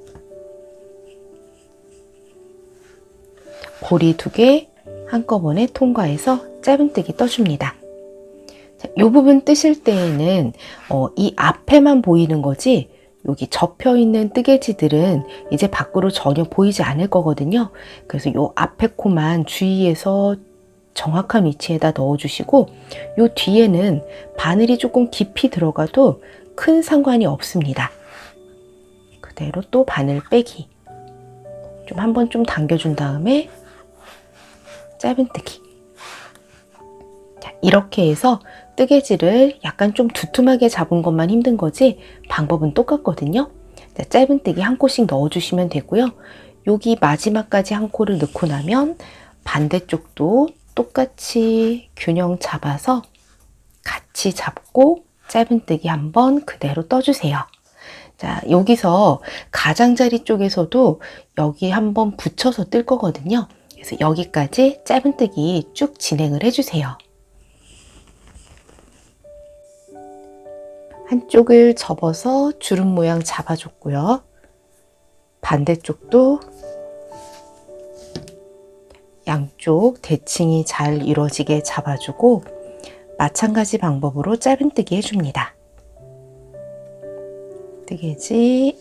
고리 2개 한꺼번에 통과해서 짧은뜨기 떠줍니다. 자, 이 부분 뜨실 때에는 이 앞에만 보이는 거지 여기 접혀 있는 뜨개지들은 이제 밖으로 전혀 보이지 않을 거거든요. 그래서 요 앞에 코만 주의해서 정확한 위치에다 넣어주시고, 요 뒤에는 바늘이 조금 깊이 들어가도 큰 상관이 없습니다. 그대로 또 바늘 빼기. 좀 한번 좀 당겨준 다음에 짧은뜨기. 자, 이렇게 해서 뜨개질을 약간 좀 두툼하게 잡은 것만 힘든 거지 방법은 똑같거든요. 자, 짧은뜨기 한 코씩 넣어주시면 되고요. 여기 마지막까지 한 코를 넣고 나면 반대쪽도 똑같이 균형 잡아서 같이 잡고 짧은뜨기 한번 그대로 떠주세요. 자, 여기서 가장자리 쪽에서도 여기 한번 붙여서 뜰 거거든요. 그래서 여기까지 짧은뜨기 쭉 진행을 해주세요. 한쪽을 접어서 주름 모양 잡아줬고요. 반대쪽도 양쪽 대칭이 잘 이루어지게 잡아주고 마찬가지 방법으로 짧은뜨기 해줍니다. 뜨개지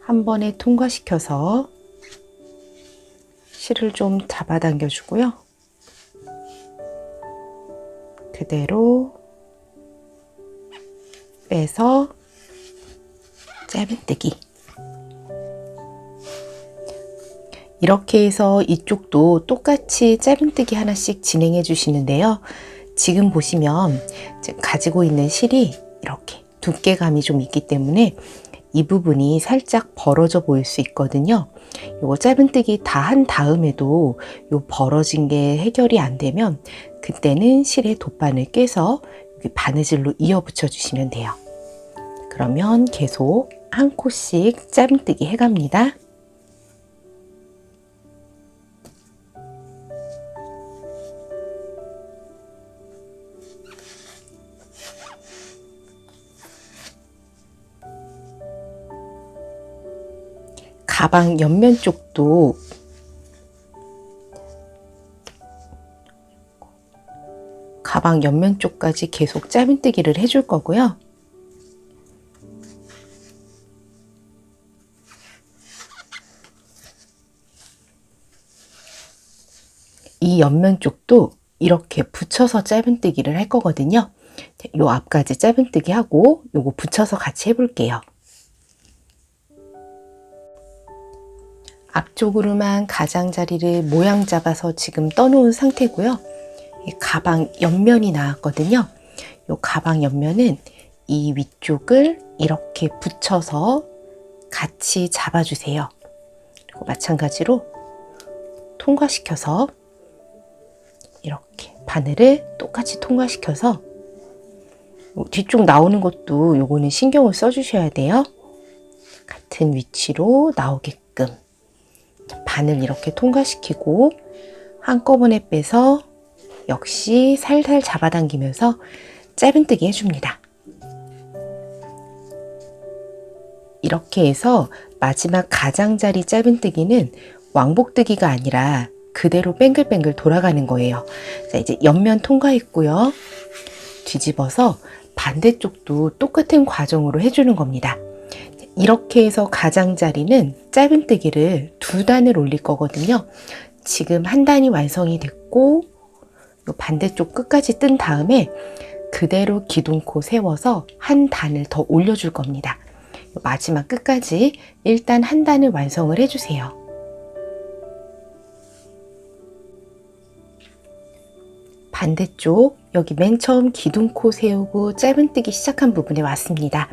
한 번에 통과시켜서 실을 좀 잡아당겨 주고요. 그대로 빼서 짧은뜨기. 이렇게 해서 이쪽도 똑같이 짧은뜨기 하나씩 진행해 주시는데요. 지금 보시면 가지고 있는 실이 이렇게 두께감이 좀 있기 때문에 이 부분이 살짝 벌어져 보일 수 있거든요. 요거 짧은뜨기 다 한 다음에도 요 벌어진 게 해결이 안 되면 그때는 실에 돗바늘 꿰서 여기 바느질로 이어 붙여 주시면 돼요. 그러면 계속 한 코씩 짧은뜨기 해갑니다. 가방 옆면 쪽도 가방 옆면 쪽까지 계속 짧은뜨기를 해줄 거고요. 이 옆면 쪽도 이렇게 붙여서 짧은뜨기를 할 거거든요. 요 앞까지 짧은뜨기 하고 요거 붙여서 같이 해볼게요. 앞쪽으로만 가장자리를 모양 잡아서 지금 떠놓은 상태고요. 이 가방 옆면이 나왔거든요. 이 가방 옆면은 이 위쪽을 이렇게 붙여서 같이 잡아주세요. 그리고 마찬가지로 통과시켜서 이렇게 바늘을 똑같이 통과시켜서 뒤쪽 나오는 것도 요거는 신경을 써주셔야 돼요. 같은 위치로 나오게끔 바늘 이렇게 통과시키고 한꺼번에 빼서 역시 살살 잡아당기면서 짧은뜨기 해줍니다. 이렇게 해서 마지막 가장자리 짧은뜨기는 왕복뜨기가 아니라 그대로 뱅글뱅글 돌아가는 거예요. 자, 이제 옆면 통과했고요. 뒤집어서 반대쪽도 똑같은 과정으로 해주는 겁니다. 이렇게 해서 가장자리는 짧은뜨기를 2단을 올릴 거거든요. 지금 한 단이 완성이 됐고 반대쪽 끝까지 뜬 다음에 그대로 기둥코 세워서 한 단을 더 올려줄 겁니다. 마지막 끝까지 일단 한 단을 완성을 해주세요. 반대쪽 여기 맨 처음 기둥코 세우고 짧은뜨기 시작한 부분에 왔습니다.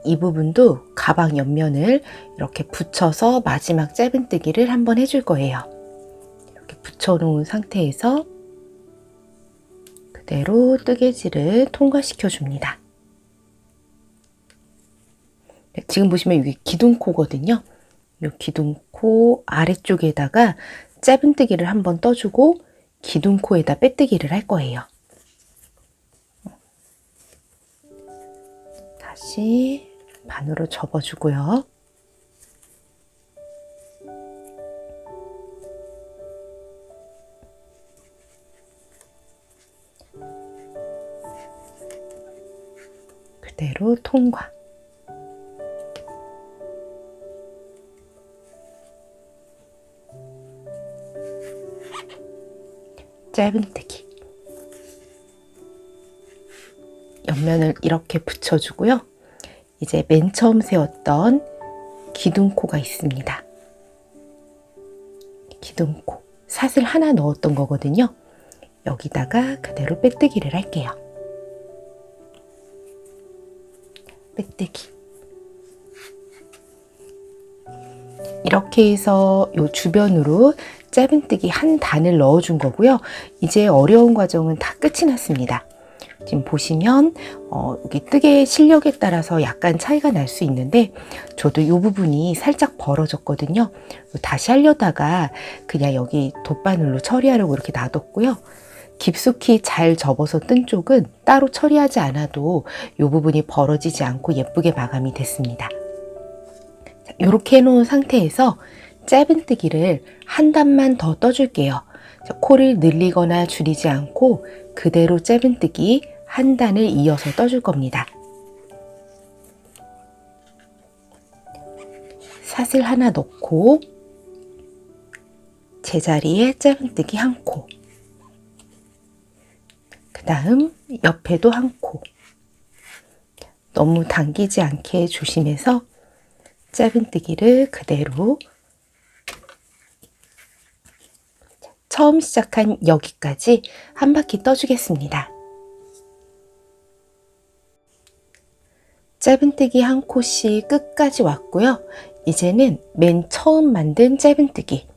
이 부분도 가방 옆면을 이렇게 붙여서 마지막 짧은뜨기를 한번 해줄 거예요. 이렇게 붙여놓은 상태에서 그대로 뜨개질을 통과시켜 줍니다. 지금 보시면 여기 기둥코거든요. 이 기둥코 아래쪽에다가 짧은뜨기를 한번 떠주고 기둥코에다 빼뜨기를 할 거예요. 다시 반으로 접어주고요. 그대로 통과. 짧은뜨기. 옆면을 이렇게 붙여주고요. 이제 맨 처음 세웠던 기둥코가 있습니다. 기둥코, 사슬 하나 넣었던 거거든요. 여기다가 그대로 빼뜨기를 할게요. 빼뜨기. 이렇게 해서 이 주변으로 짧은뜨기 한 단을 넣어준 거고요. 이제 어려운 과정은 다 끝이 났습니다. 지금 보시면 여기 뜨개 실력에 따라서 약간 차이가 날 수 있는데 저도 이 부분이 살짝 벌어졌거든요. 다시 하려다가 그냥 여기 돗바늘로 처리하려고 이렇게 놔뒀고요. 깊숙이 잘 접어서 뜬 쪽은 따로 처리하지 않아도 이 부분이 벌어지지 않고 예쁘게 마감이 됐습니다. 이렇게 해놓은 상태에서 짧은뜨기를 한 단만 더 떠줄게요. 코를 늘리거나 줄이지 않고 그대로 짧은뜨기 한 단을 이어서 떠줄 겁니다. 사슬 하나 넣고 제자리에 짧은뜨기 한 코, 그 다음 옆에도 한 코. 너무 당기지 않게 조심해서 짧은뜨기를 그대로 처음 시작한 여기까지 한 바퀴 떠주겠습니다. 짧은뜨기 한 코씩 끝까지 왔고요. 이제는 맨 처음 만든 짧은뜨기,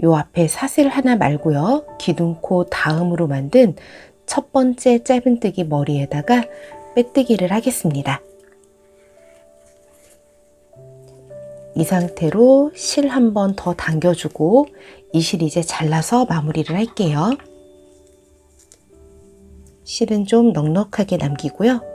요 앞에 사슬 하나 말고요. 기둥코 다음으로 만든 첫 번째 짧은뜨기 머리에다가 빼뜨기를 하겠습니다. 이 상태로 실 한 번 더 당겨주고 이 실 이제 잘라서 마무리를 할게요. 실은 좀 넉넉하게 남기고요.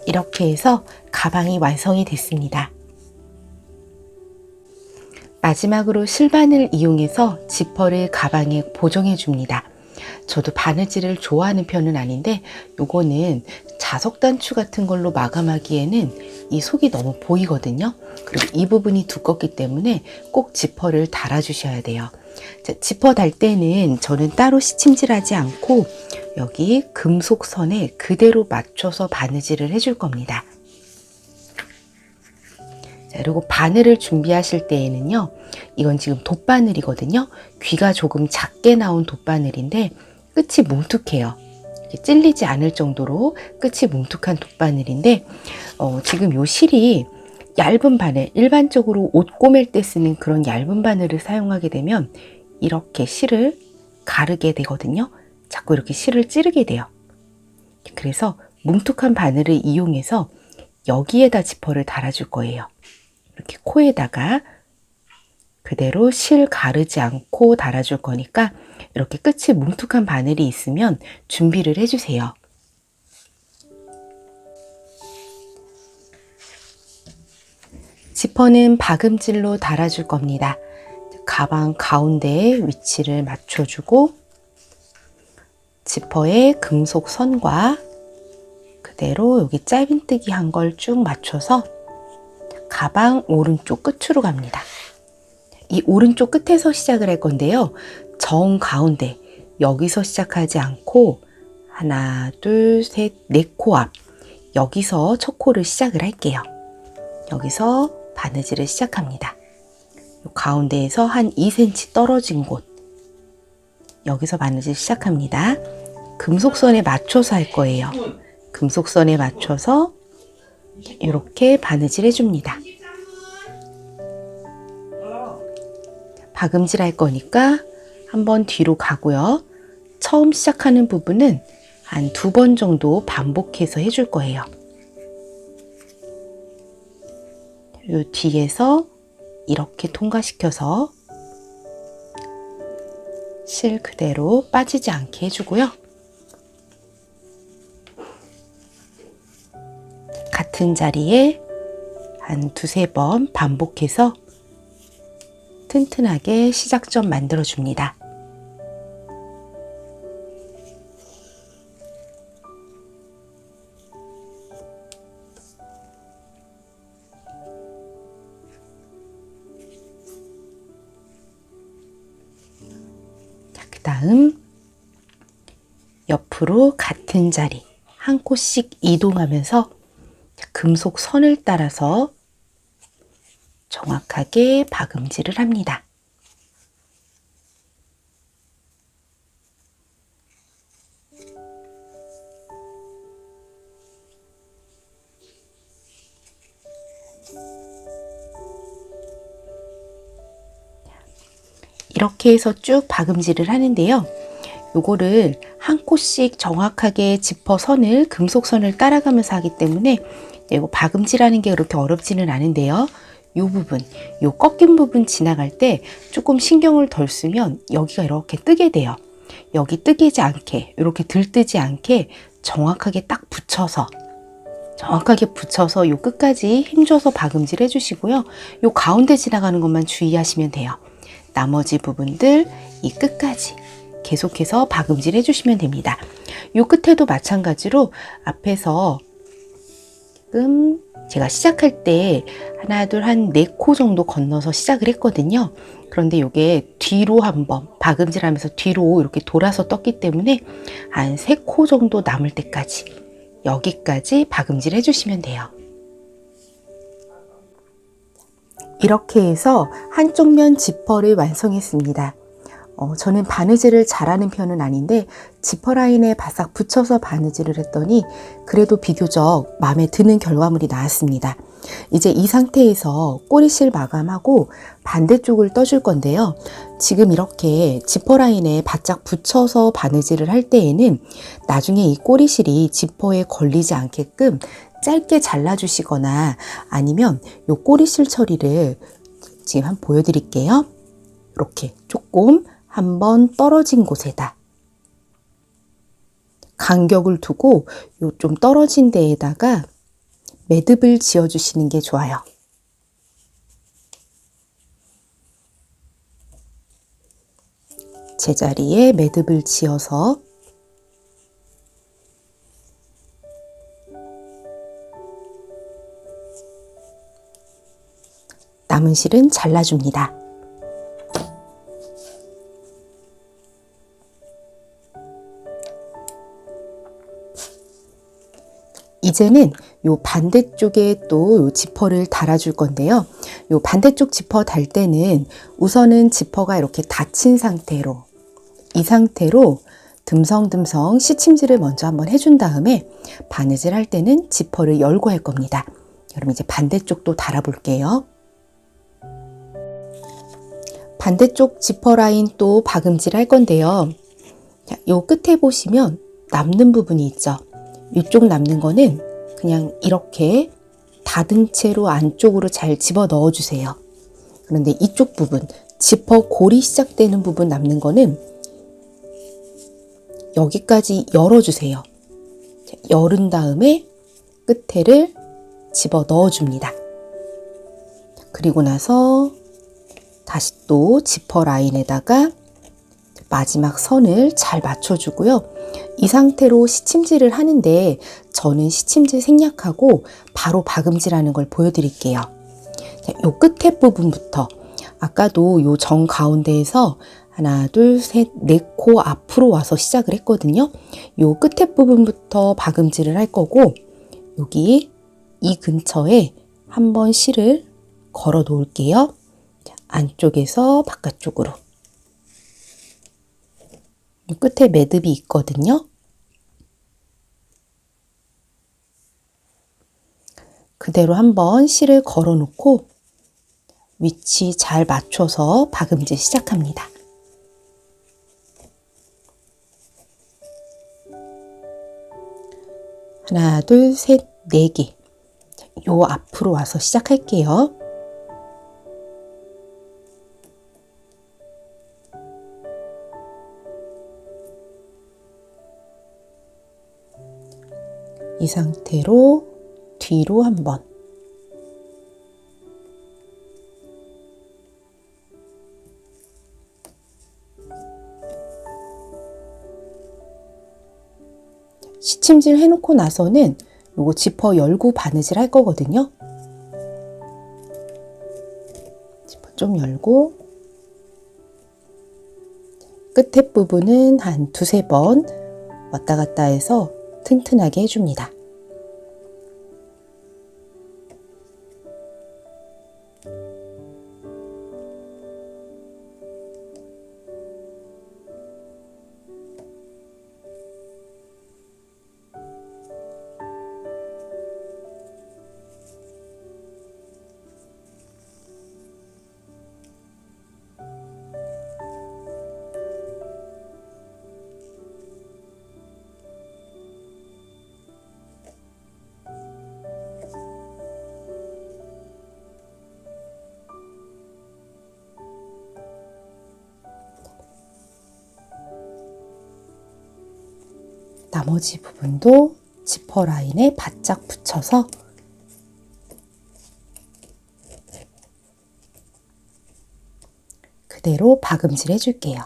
이렇게 해서 가방이 완성이 됐습니다. 마지막으로 실바늘 이용해서 지퍼를 가방에 보정해 줍니다. 저도 바느질을 좋아하는 편은 아닌데 요거는 자석 단추 같은 걸로 마감하기에는 이 속이 너무 보이거든요. 그리고 이 부분이 두껍기 때문에 꼭 지퍼를 달아 주셔야 돼요. 자, 지퍼 달 때는 저는 따로 시침질하지 않고 여기 금속 선에 그대로 맞춰서 바느질을 해줄 겁니다. 자, 그리고 바늘을 준비하실 때에는요, 이건 지금 돗바늘이거든요. 귀가 조금 작게 나온 돗바늘인데 끝이 뭉툭해요. 이렇게 찔리지 않을 정도로 끝이 뭉툭한 돗바늘인데 지금 요 실이 얇은 바늘, 일반적으로 옷 꼬맬 때 쓰는 그런 얇은 바늘을 사용하게 되면 이렇게 실을 가르게 되거든요. 자꾸 이렇게 실을 찌르게 돼요. 그래서 뭉툭한 바늘을 이용해서 여기에다 지퍼를 달아줄 거예요. 이렇게 코에다가 그대로 실 가르지 않고 달아줄 거니까 이렇게 끝이 뭉툭한 바늘이 있으면 준비를 해주세요. 지퍼는 박음질로 달아줄 겁니다. 가방 가운데에 위치를 맞춰주고 지퍼의 금속 선과 그대로 여기 짧은뜨기 한 걸 쭉 맞춰서 가방 오른쪽 끝으로 갑니다. 이 오른쪽 끝에서 시작을 할 건데요. 정 가운데 여기서 시작하지 않고 하나, 둘, 셋, 네 코 앞 여기서 첫 코를 시작을 할게요. 여기서 바느질을 시작합니다. 가운데에서 한 2cm 떨어진 곳 여기서 바느질 시작합니다. 금속선에 맞춰서 할 거예요. 금속선에 맞춰서 이렇게 바느질 해줍니다. 박음질 할 거니까 한번 뒤로 가고요. 처음 시작하는 부분은 한 2번 정도 반복해서 해줄 거예요. 요 뒤에서 이렇게 통과시켜서 실 그대로 빠지지 않게 해주고요. 같은 자리에 한 2-3번 반복해서 튼튼하게 시작점 만들어 줍니다. 그 다음 옆으로 같은 자리 한 코씩 이동하면서 금속 선을 따라서 정확하게 박음질을 합니다. 이렇게 해서 쭉 박음질을 하는데요. 요거를 한 코씩 정확하게 지퍼 선을 금속 선을 따라가면서 하기 때문에 이거 박음질하는 게 그렇게 어렵지는 않은데요. 요 부분, 요 꺾인 부분 지나갈 때 조금 신경을 덜 쓰면 여기가 이렇게 뜨게 돼요. 여기 뜨개지 않게, 이렇게 들뜨지 않게 정확하게 딱 붙여서 요 끝까지 힘줘서 박음질 해주시고요. 요 가운데 지나가는 것만 주의하시면 돼요. 나머지 부분들 이 끝까지 계속해서 박음질 해주시면 됩니다. 요 끝에도 마찬가지로 앞에서 지금 제가 시작할 때 하나, 둘, 한 4코 정도 건너서 시작을 했거든요. 그런데 이게 뒤로 한번 박음질하면서 뒤로 이렇게 돌아서 떴기 때문에 한 3코 정도 남을 때까지 여기까지 박음질 해주시면 돼요. 이렇게 해서 한쪽 면 지퍼를 완성했습니다. 저는 바느질을 잘하는 편은 아닌데 지퍼 라인에 바싹 붙여서 바느질을 했더니 그래도 비교적 마음에 드는 결과물이 나왔습니다. 이제 이 상태에서 꼬리실 마감하고 반대쪽을 떠줄 건데요. 지금 이렇게 지퍼 라인에 바짝 붙여서 바느질을 할 때에는 나중에 이 꼬리실이 지퍼에 걸리지 않게끔 짧게 잘라주시거나 아니면 이 꼬리실 처리를 지금 한번 보여드릴게요. 이렇게 조금 한번 떨어진 곳에다 간격을 두고 요 좀 떨어진 데에다가 매듭을 지어 주시는 게 좋아요. 제자리에 매듭을 지어서 남은 실은 잘라줍니다. 이제는 요 반대쪽에 또 요 지퍼를 달아줄 건데요. 요 반대쪽 지퍼 달 때는 우선은 지퍼가 이렇게 닫힌 상태로 이 상태로 듬성듬성 시침질을 먼저 한번 해준 다음에 바느질 할 때는 지퍼를 열고 할 겁니다. 그럼 이제 반대쪽도 달아 볼게요. 반대쪽 지퍼 라인 또 박음질 할 건데요. 자, 요 끝에 보시면 남는 부분이 있죠. 이쪽 남는 거는 그냥 이렇게 닫은 채로 안쪽으로 잘 집어 넣어 주세요. 그런데 이쪽 부분, 지퍼 골이 시작되는 부분 남는 거는 여기까지 열어 주세요. 열은 다음에 끝에를 집어 넣어 줍니다. 그리고 나서 다시 또 지퍼 라인에다가 마지막 선을 잘 맞춰주고요. 이 상태로 시침질을 하는데 저는 시침질 생략하고 바로 박음질하는 걸 보여드릴게요. 요 끝에 부분부터 아까도 요 정 가운데에서 하나, 둘, 셋, 4코 앞으로 와서 시작을 했거든요. 요 끝에 부분부터 박음질을 할 거고 여기 이 근처에 한번 실을 걸어 놓을게요. 안쪽에서 바깥쪽으로. 끝에 매듭이 있거든요. 그대로 한번 실을 걸어 놓고 위치 잘 맞춰서 박음질 시작합니다. 하나, 둘, 셋, 4개. 요 앞으로 와서 시작할게요. 이 상태로 뒤로 한번 시침질 해놓고 나서는 요거 지퍼 열고 바느질 할 거거든요. 지퍼 좀 열고 끝에 부분은 한 2-3번 왔다 갔다 해서 튼튼하게 해줍니다. 나머지 부분도 지퍼 라인에 바짝 붙여서 그대로 박음질 해줄게요.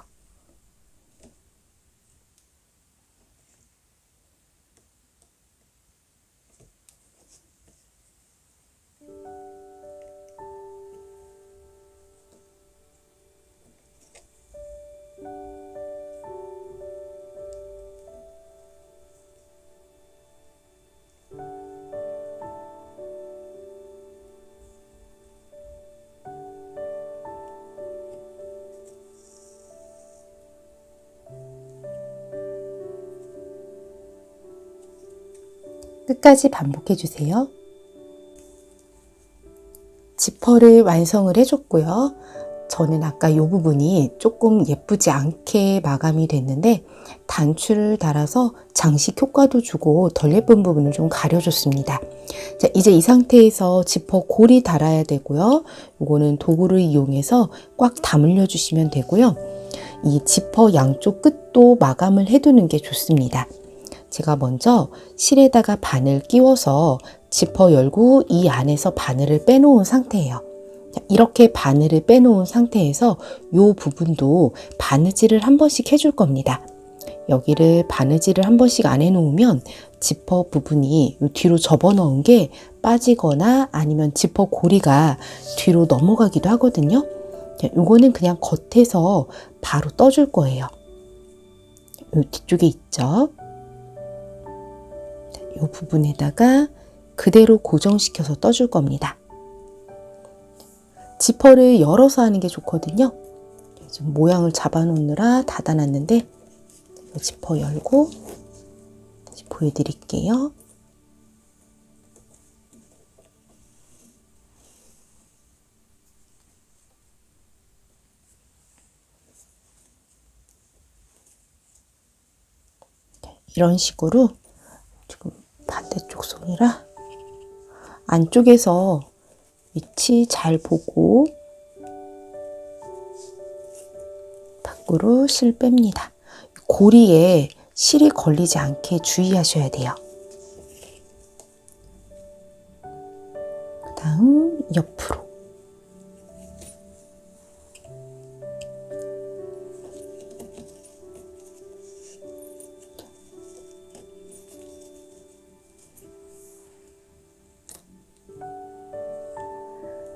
끝까지 반복해 주세요. 지퍼를 완성을 해줬고요. 저는 아까 이 부분이 조금 예쁘지 않게 마감이 됐는데 단추를 달아서 장식 효과도 주고 덜 예쁜 부분을 좀 가려줬습니다. 자, 이제 이 상태에서 지퍼 골이 달아야 되고요. 이거는 도구를 이용해서 꽉 다물려 주시면 되고요. 이 지퍼 양쪽 끝도 마감을 해두는 게 좋습니다. 제가 먼저 실에다가 바늘 끼워서 지퍼 열고 이 안에서 바늘을 빼놓은 상태예요. 이렇게 바늘을 빼놓은 상태에서 이 부분도 바느질을 한 번씩 해줄 겁니다. 여기를 바느질을 한 번씩 안 해놓으면 지퍼 부분이 뒤로 접어 넣은 게 빠지거나 아니면 지퍼 고리가 뒤로 넘어가기도 하거든요. 이거는 그냥 겉에서 바로 떠줄 거예요. 이 뒤쪽에 있죠. 이 부분에다가 그대로 고정시켜서 떠줄 겁니다. 지퍼를 열어서 하는 게 좋거든요. 지금 모양을 잡아놓느라 닫아놨는데 지퍼 열고 다시 보여드릴게요. 이런 식으로 지금 반대쪽 손이라 안쪽에서 위치 잘 보고 밖으로 실 뺍니다. 고리에 실이 걸리지 않게 주의하셔야 돼요. 그 다음 옆으로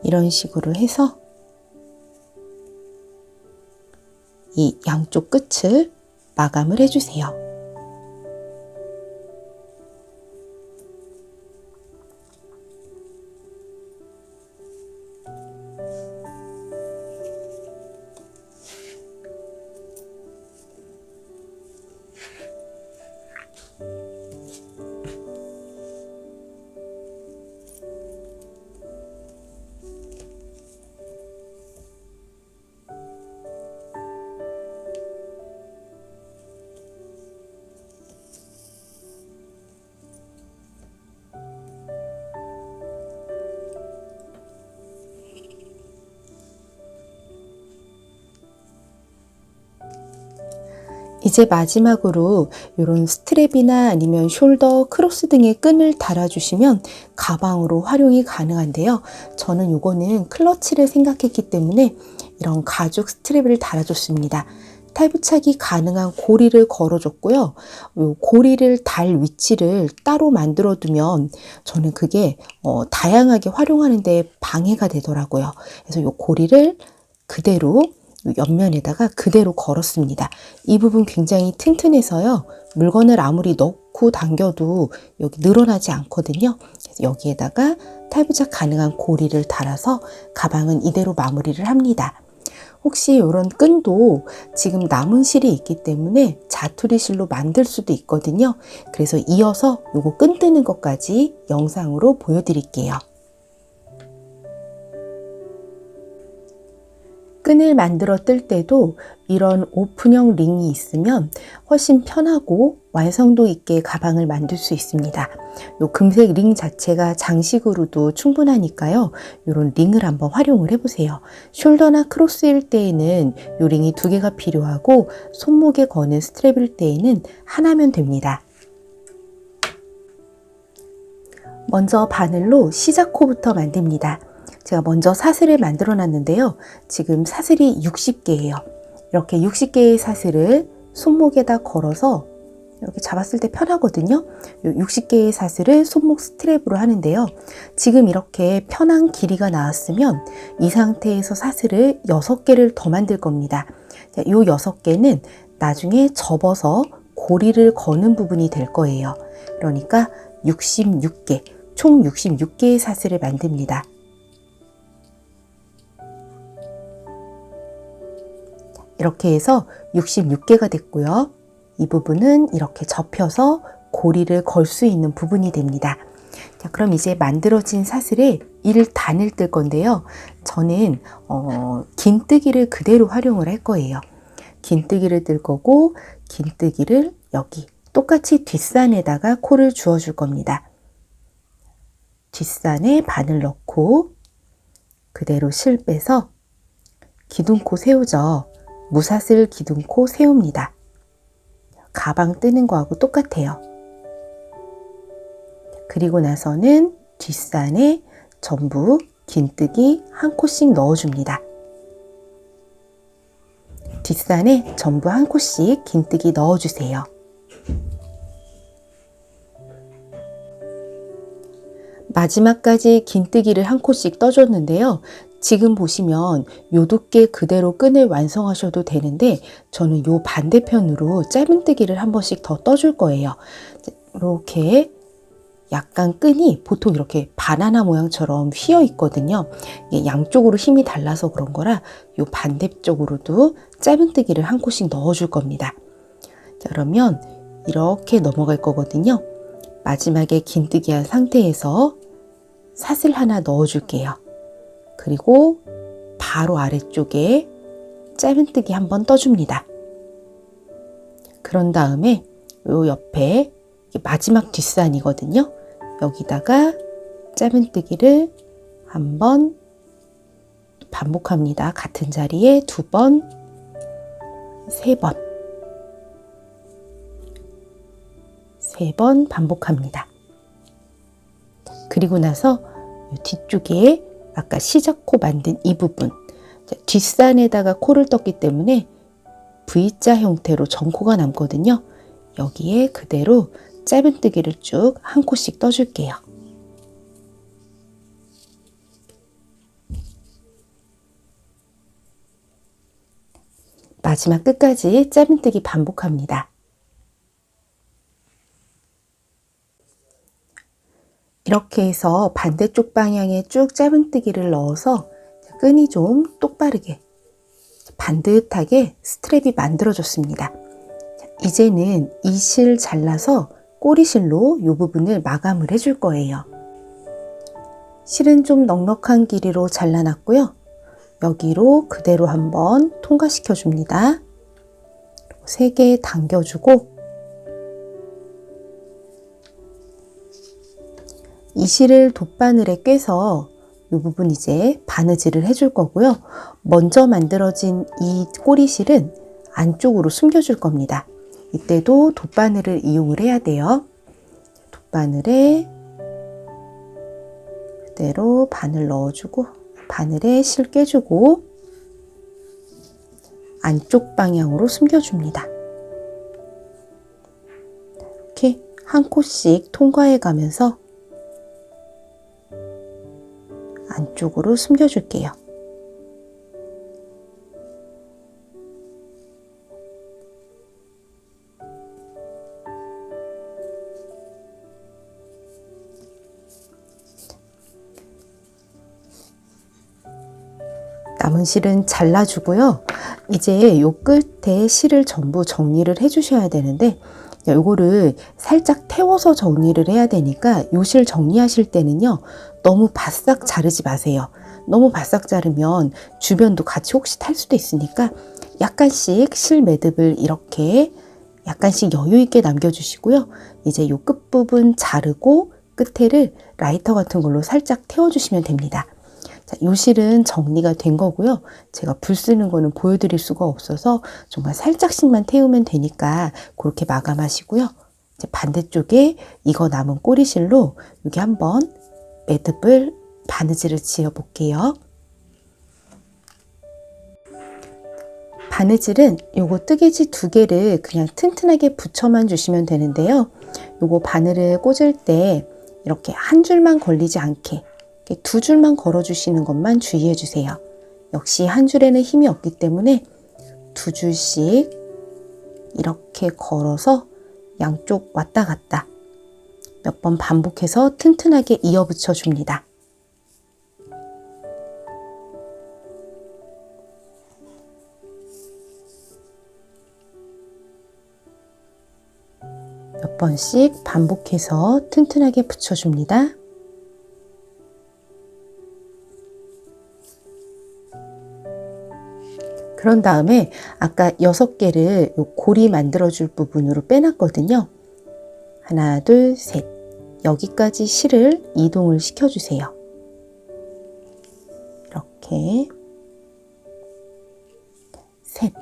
이런 식으로 해서 이 양쪽 끝을 마감을 해주세요. 이제 마지막으로 이런 스트랩이나 아니면 숄더, 크로스 등의 끈을 달아주시면 가방으로 활용이 가능한데요. 저는 이거는 클러치를 생각했기 때문에 이런 가죽 스트랩을 달아줬습니다. 탈부착이 가능한 고리를 걸어줬고요. 이 고리를 달 위치를 따로 만들어 두면 저는 그게 다양하게 활용하는 데 방해가 되더라고요. 그래서 이 고리를 그대로 옆면에다가 그대로 걸었습니다. 이 부분 굉장히 튼튼해서요. 물건을 아무리 넣고 당겨도 여기 늘어나지 않거든요. 그래서 여기에다가 탈부착 가능한 고리를 달아서 가방은 이대로 마무리를 합니다. 혹시 이런 끈도 지금 남은 실이 있기 때문에 자투리 실로 만들 수도 있거든요. 그래서 이어서 요거 끈 뜨는 것까지 영상으로 보여드릴게요. 끈을 만들어 뜰 때도 이런 오픈형 링이 있으면 훨씬 편하고 완성도 있게 가방을 만들 수 있습니다. 요 금색 링 자체가 장식으로도 충분하니까요. 이런 링을 한번 활용을 해보세요. 숄더나 크로스일 때에는 요 링이 2개가 필요하고 손목에 거는 스트랩일 때에는 하나면 됩니다. 먼저 바늘로 시작코부터 만듭니다. 제가 먼저 사슬을 만들어 놨는데요. 지금 사슬이 60개예요. 이렇게 60개의 사슬을 손목에다 걸어서 이렇게 잡았을 때 편하거든요. 60개의 사슬을 손목 스트랩으로 하는데요. 지금 이렇게 편한 길이가 나왔으면 이 상태에서 사슬을 6개를 더 만들 겁니다. 이 6개는 나중에 접어서 고리를 거는 부분이 될 거예요. 그러니까 66개, 총 66개의 사슬을 만듭니다. 이렇게 해서 66개가 됐고요. 이 부분은 이렇게 접혀서 고리를 걸 수 있는 부분이 됩니다. 자, 그럼 이제 만들어진 사슬에 1단을 뜰 건데요. 저는 긴뜨기를 그대로 활용을 할 거예요. 긴뜨기를 뜰 거고, 긴뜨기를 여기 똑같이 뒷산에다가 코를 주워 줄 겁니다. 뒷산에 바늘 넣고 그대로 실 빼서 기둥코 세우죠. 무사슬 기둥코 세웁니다. 가방 뜨는 거하고 똑같아요. 그리고 나서는 뒷산에 전부 긴뜨기 한 코씩 넣어줍니다. 뒷산에 전부 한 코씩 긴뜨기 넣어주세요. 마지막까지 긴뜨기를 한 코씩 떠줬는데요. 지금 보시면 요 두께 그대로 끈을 완성하셔도 되는데 저는 요 반대편으로 짧은뜨기를 한 번씩 더 떠줄 거예요. 이렇게 약간 끈이 보통 이렇게 바나나 모양처럼 휘어 있거든요. 이게 양쪽으로 힘이 달라서 그런 거라 요 반대쪽으로도 짧은뜨기를 한 코씩 넣어줄 겁니다. 자, 그러면 이렇게 넘어갈 거거든요. 마지막에 긴뜨기 한 상태에서 사슬 하나 넣어줄게요. 그리고 바로 아래쪽에 짧은뜨기 한번 떠줍니다. 그런 다음에 요 옆에 마지막 뒷산이거든요. 여기다가 짧은뜨기를 한번 반복합니다. 같은 자리에 2번, 3번, 3번 반복합니다. 그리고 나서 뒤쪽에 아까 시작코 만든 이 부분, 뒷산에다가 코를 떴기 때문에 V자 형태로 전코가 남거든요. 여기에 그대로 짧은뜨기를 쭉 한 코씩 떠줄게요. 마지막 끝까지 짧은뜨기 반복합니다. 이렇게 해서 반대쪽 방향에 쭉 짧은뜨기를 넣어서 끈이 좀 똑바르게 반듯하게 스트랩이 만들어졌습니다. 이제는 이 실 잘라서 꼬리실로 이 부분을 마감을 해줄 거예요. 실은 좀 넉넉한 길이로 잘라놨고요. 여기로 그대로 한번 통과시켜 줍니다. 3개 당겨주고 이 실을 돗바늘에 꿰서 이 부분 이제 바느질을 해줄 거고요. 먼저 만들어진 이 꼬리실은 안쪽으로 숨겨줄 겁니다. 이때도 돗바늘을 이용을 해야 돼요. 돗바늘에 그대로 바늘 넣어주고 바늘에 실 꿰주고 안쪽 방향으로 숨겨줍니다. 이렇게 한 코씩 통과해 가면서 안쪽으로 숨겨줄게요. 남은 실은 잘라주고요. 이제 요 끝에 실을 전부 정리를 해주셔야 되는데 요거를 살짝 태워서 정리를 해야 되니까 요 실 정리하실 때는요. 너무 바싹 자르지 마세요. 너무 바싹 자르면 주변도 같이 혹시 탈 수도 있으니까 약간씩 실 매듭을 이렇게 약간씩 여유 있게 남겨주시고요. 이제 요 끝부분 자르고 끝에를 라이터 같은 걸로 살짝 태워주시면 됩니다. 자, 요 실은 정리가 된 거고요. 제가 불 쓰는 거는 보여드릴 수가 없어서 정말 살짝씩만 태우면 되니까 그렇게 마감하시고요. 이제 반대쪽에 이거 남은 꼬리실로 여기 한번 매듭을 바느질을 지어 볼게요. 바느질은 요거 뜨개지 2개를 그냥 튼튼하게 붙여만 주시면 되는데요. 요거 바늘을 꽂을 때 이렇게 한 줄만 걸리지 않게 2줄만 걸어 주시는 것만 주의해 주세요. 역시 한 줄에는 힘이 없기 때문에 2줄씩 이렇게 걸어서 양쪽 왔다 갔다 몇 번 반복해서 튼튼하게 이어 붙여 줍니다. 몇 번씩 반복해서 튼튼하게 붙여줍니다. 그런 다음에 아까 6개를 요 고리 만들어줄 부분으로 빼놨거든요. 하나, 둘, 셋. 여기까지 실을 이동을 시켜주세요. 이렇게 셋.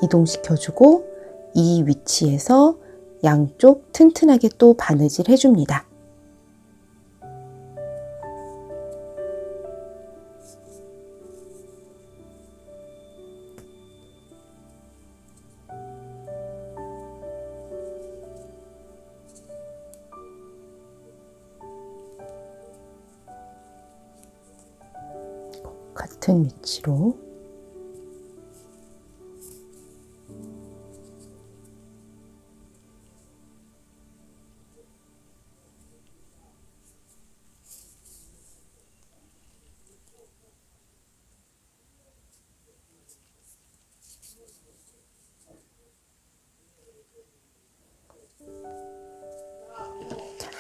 이동시켜주고 이 위치에서 양쪽 튼튼하게 또 바느질 해줍니다. 같은 위치로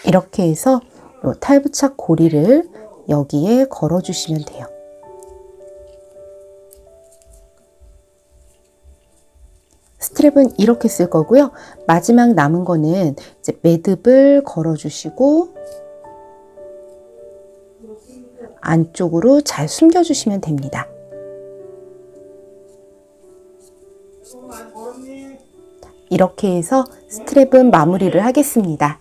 이렇게 해서 요 탈부착 고리를 여기에 걸어 주시면 돼요. 스트랩은 이렇게 쓸 거고요. 마지막 남은 거는 이제 매듭을 걸어 주시고 안쪽으로 잘 숨겨 주시면 됩니다. 이렇게 해서 스트랩은 마무리를 하겠습니다.